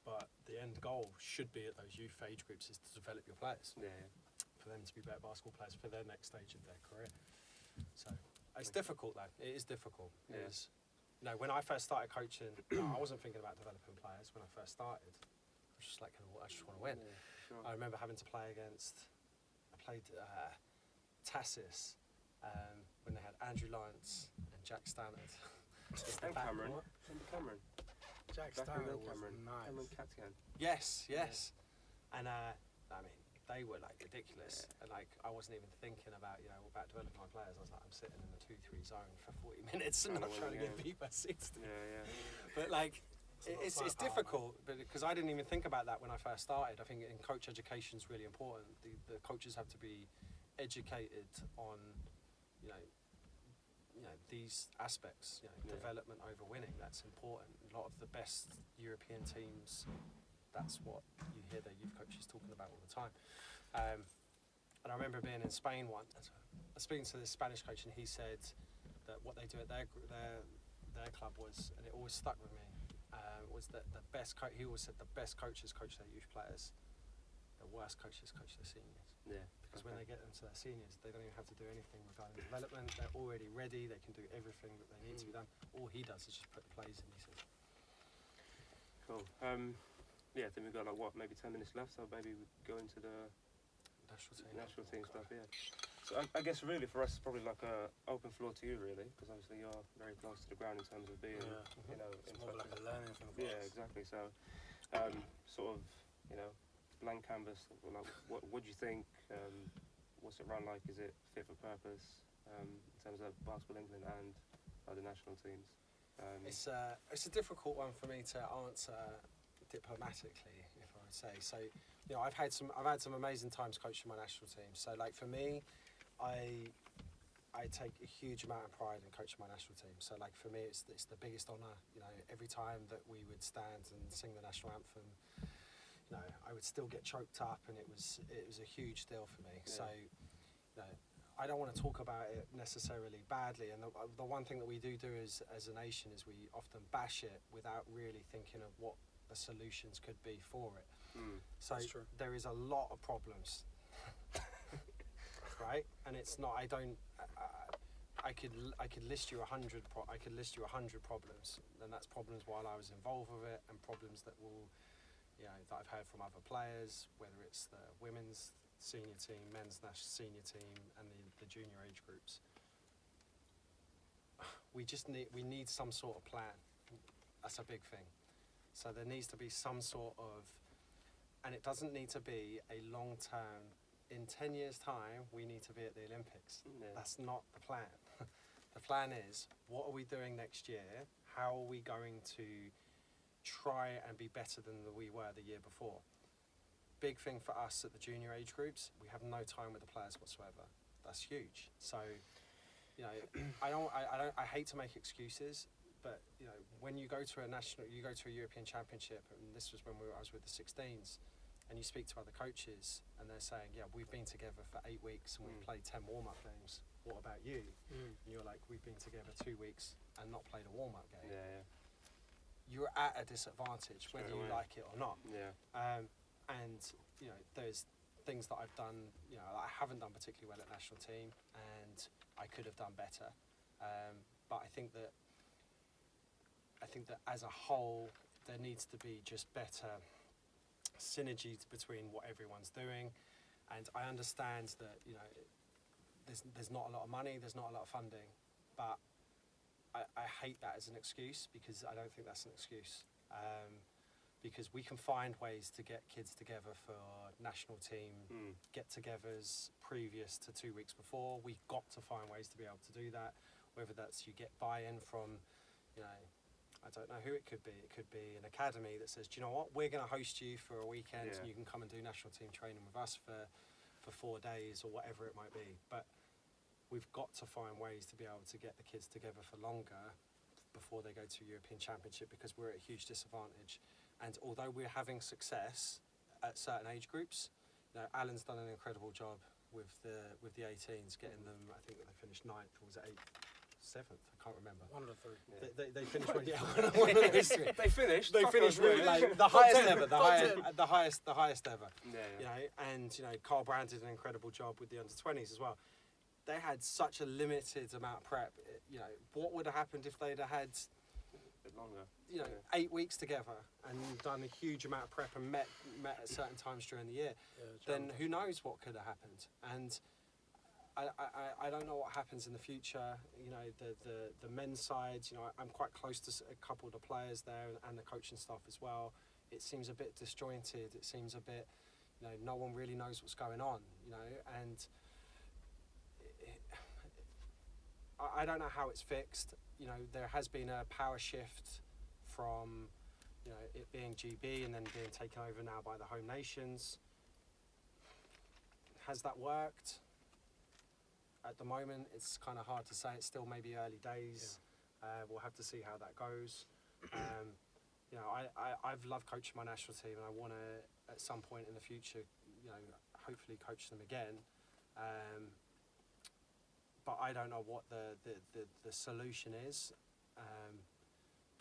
but the end goal should be at those youth age groups is to develop your players. Yeah. For them to be better basketball players for their next stage of their career. So it's difficult though. It is difficult. It Yeah. is. You know, when I first started coaching, I wasn't thinking about developing players when I first started. I was just like, I just want to win. Yeah, sure. I remember having to play against. I played Tassis when they had Andrew Lawrence and Jack Stannard. And Cameron. And Cameron. Jack Back Steiner then, was Cameron. nice. Cameron Catcan. Yes. And I mean, they were like ridiculous, and like I wasn't even thinking about, you know, about developing my players. I was like, I'm sitting in the 2-3 zone for 40 minutes and not trying to get beat by 60. Yeah. But like, It's it's difficult, but because I didn't even think about that when I first started. I think in coach education is really important. The coaches have to be educated on, you know, these aspects. You know, development over winning. That's important. A lot of the best European teams, that's what you hear their youth coaches talking about all the time. And I remember being in Spain once, speaking to this Spanish coach, and he said that what they do at their club was, and it always stuck with me, was that the best he always said the best coaches coach their youth players, the worst coaches coach their seniors. Yeah. Because when they get them to their seniors, they don't even have to do anything regarding development. They're already ready. They can do everything that they need to be done. All he does is just put the plays in. He says. Cool. Yeah, I think we've got like what, maybe 10 minutes left. So maybe we go into the national team stuff. Yeah. So I guess really for us, it's probably like a open floor to you, really, because obviously you're very close to the ground in terms of being, you know, It's more like a learning thing for yeah, us. exactly. So, sort of, you know, blank canvas. Like, what do you think? What's it run like? Is it fit for purpose in terms of Basketball England and the national teams? It's a difficult one for me to answer diplomatically, if I would say. So, you know, I've had some amazing times coaching my national team. So, like for me, I take a huge amount of pride in coaching my national team. So, like for me, it's the biggest honour. You know, every time that we would stand and sing the national anthem, you know, I would still get choked up, and it was a huge deal for me. Yeah. So, you know, I don't want to talk about it necessarily badly. And the one thing that we do as a nation is we often bash it without really thinking of what the solutions could be for it. So That's true. there is a lot of problems, right? And it's not. I could list you 100. I could list you 100 problems, and that's problems while I was involved with it, and problems that that I've heard from other players, whether it's the women's senior team, men's national senior team, and the junior age groups. We need some sort of plan. That's a big thing. So there needs to be some sort of, and it doesn't need to be a long term. In 10 years' time, we need to be at the Olympics. Yeah. That's not the plan. The plan is, what are we doing next year? How are we going to try and be better than we were the year before? Big thing for us at the junior age groups, we have no time with the players whatsoever. That's huge. So, you know, I hate to make excuses, but you know, when you go to a European Championship, and this was when I was with the 16s, and you speak to other coaches, and they're saying, yeah, we've been together for 8 weeks and we've played 10 warm-up games. What about you? And you're like, we've been together 2 weeks and not played a warm-up game. Yeah. You're at a disadvantage, whether you like it or not. Yeah. And you know, there's things that I've done, you know, that I haven't done particularly well at national team, and I could have done better. But I think that as a whole, there needs to be just better synergy between what everyone's doing. And I understand that, you know, there's not a lot of money, there's not a lot of funding, but I hate that as an excuse, because I don't think that's an excuse. Because we can find ways to get kids together for national team get-togethers previous to 2 weeks before. We've got to find ways to be able to do that, whether that's you get buy-in from, you know, I don't know who it could be. It could be an academy that says, do you know what, we're going to host you for a weekend and you can come and do national team training with us for 4 days or whatever it might be. But we've got to find ways to be able to get the kids together for longer before they go to European Championship, because we're at a huge disadvantage. And although we're having success at certain age groups, you know, Alan's done an incredible job with the 18s, getting them, I think that they finished 9th, or was it 8th? 7th, I can't remember. One of the three. Yeah. They finished one of those three. They finished. They finished with like the highest ever, the highest ever. Yeah. You know, and you know, Carl Brand did an incredible job with the under-20s as well. They had such a limited amount of prep. You know, what would have happened if they'd have had A bit longer. you know 8 weeks together and done a huge amount of prep and met at certain times during the year? Then who knows what could have happened? And I don't know what happens in the future. You know, the men's side, you know, I'm quite close to a couple of the players there and the coaching staff as well. It seems a bit disjointed. It seems a bit, you know, no one really knows what's going on, you know, and I don't know how it's fixed. You know, there has been a power shift from, you know, it being GB and then being taken over now by the home nations. Has that worked? At the moment, it's kind of hard to say. It's still maybe early days. We'll have to see how that goes. You know, I've loved coaching my national team, and I want to, at some point in the future, you know, hopefully coach them again. But I don't know what the solution is.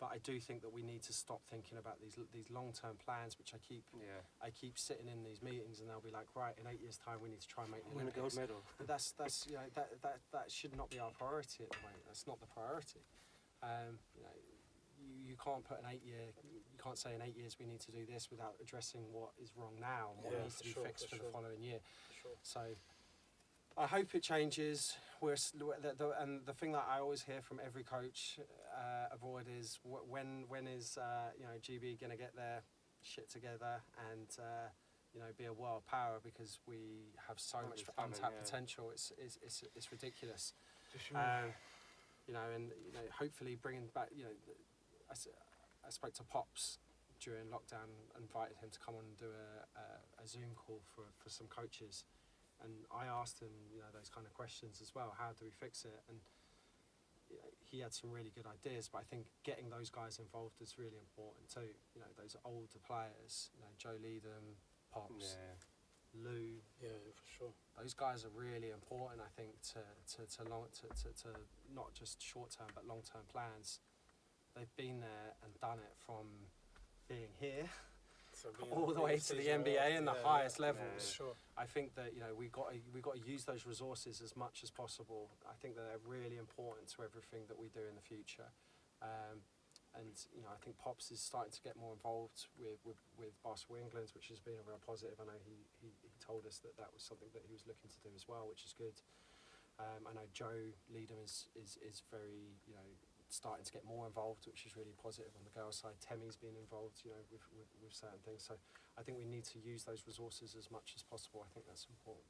But I do think that we need to stop thinking about these long-term plans, which I keep sitting in these meetings, and they'll be like, right, in 8 years' time, we need to try and make the Win a gold Olympics. medal. But that's that should not be our priority at the moment. That's not the priority. You can't put you can't say in 8 years we need to do this without addressing what is wrong now and what needs to be fixed for the following year. So I hope it changes. And the thing that I always hear from every coach abroad is when is GB going to get their shit together and be a world power, because we have so much untapped potential. It's ridiculous. For sure. And hopefully bringing back. I spoke to Pops during lockdown, invited him to come on and do a Zoom call for some coaches. And I asked him, those kind of questions as well. How do we fix it? And he had some really good ideas, but I think getting those guys involved is really important too. Those older players, Joe Leadham, Pops, Lou. Yeah, for sure. Those guys are really important, I think, to not just short term but long term plans. They've been there and done it from being here. All the way to the NBA and the highest levels. Sure. I think that we got to use those resources as much as possible. I think that they're really important to everything that we do in the future. And I think Pops is starting to get more involved with Basketball England, which has been a real positive. I know he told us that was something that he was looking to do as well, which is good. I know Joe Leadham is very starting to get more involved, which is really positive on the girls' side. Temmie's been involved, with certain things. So I think we need to use those resources as much as possible. I think that's important.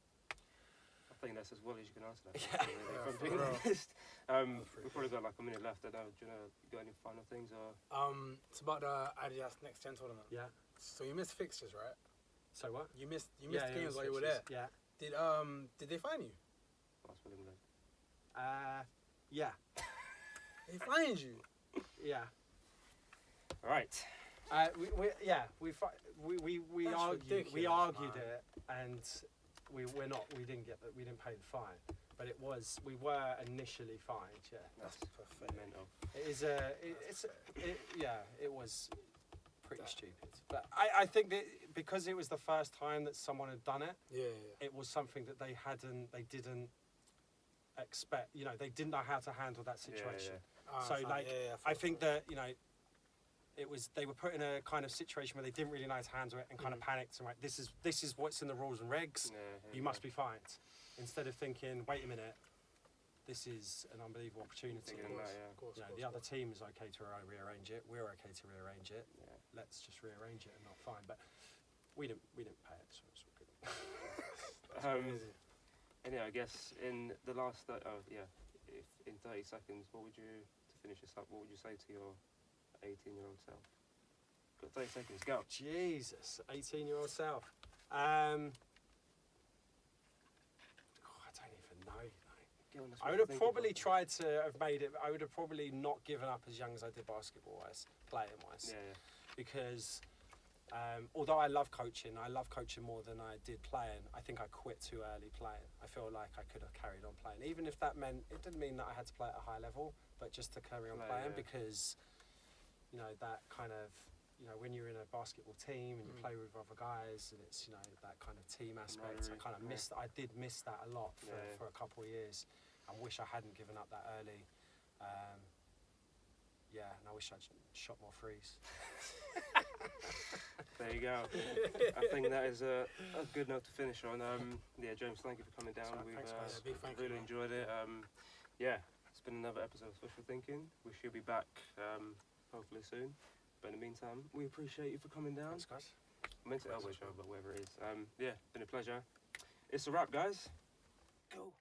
I think that's as well as you can answer that. Yeah. If I'm being honest. We've probably got like a minute left. I don't know. Do you got any final things or? It's about the Adidas Nxt Gen Tournament. Yeah. So you missed fixtures, right? So what? You missed games while you were there. Yeah. Did they fine you? Basketball England. Yeah. They fined you. Yeah. All right. We argued it, and we didn't pay the fine, but we were initially fined. Yeah. That's perfect. Mental. It was pretty stupid, but I think that because it was the first time that someone had done it, it was something that they didn't expect. They didn't know how to handle that situation. I think that they were put in a kind of situation where they didn't really know how to handle it and kind of panicked and this is what's in the rules and regs. You must be fined. Instead of thinking, wait a minute, this is an unbelievable opportunity. The other team is okay to rearrange it. We're okay to rearrange it. Let's just rearrange it and not fine. But we didn't pay it, so it's all good. Anyway, I guess in the last if in 30 seconds, to finish this up, what would you say to your 18-year-old self? Got 30 seconds, go. Jesus, 18-year-old self. I don't even know. I would have probably tried to have made it. I would have probably not given up as young as I did basketball-wise, playing-wise. Because although I love coaching more than I did playing. I think I quit too early playing. I feel like I could have carried on playing, even if that meant it didn't mean that I had to play at a high level, but just to carry on playing because that kind of when you're in a basketball team and you play with other guys and it's that kind of team aspect. I kind of missed. I did miss that a lot for a couple of years. I wish I hadn't given up that early. And I wish I'd shot more threes. There you go. I think that is a good note to finish on. James, thank you for coming down. We've really enjoyed it. It's been another episode of Swishful Thinking. We should be back hopefully soon. But in the meantime, we appreciate you for coming down. Thanks, guys. I meant to Elbow Show, but whatever it is. Been a pleasure. It's a wrap, guys. Go.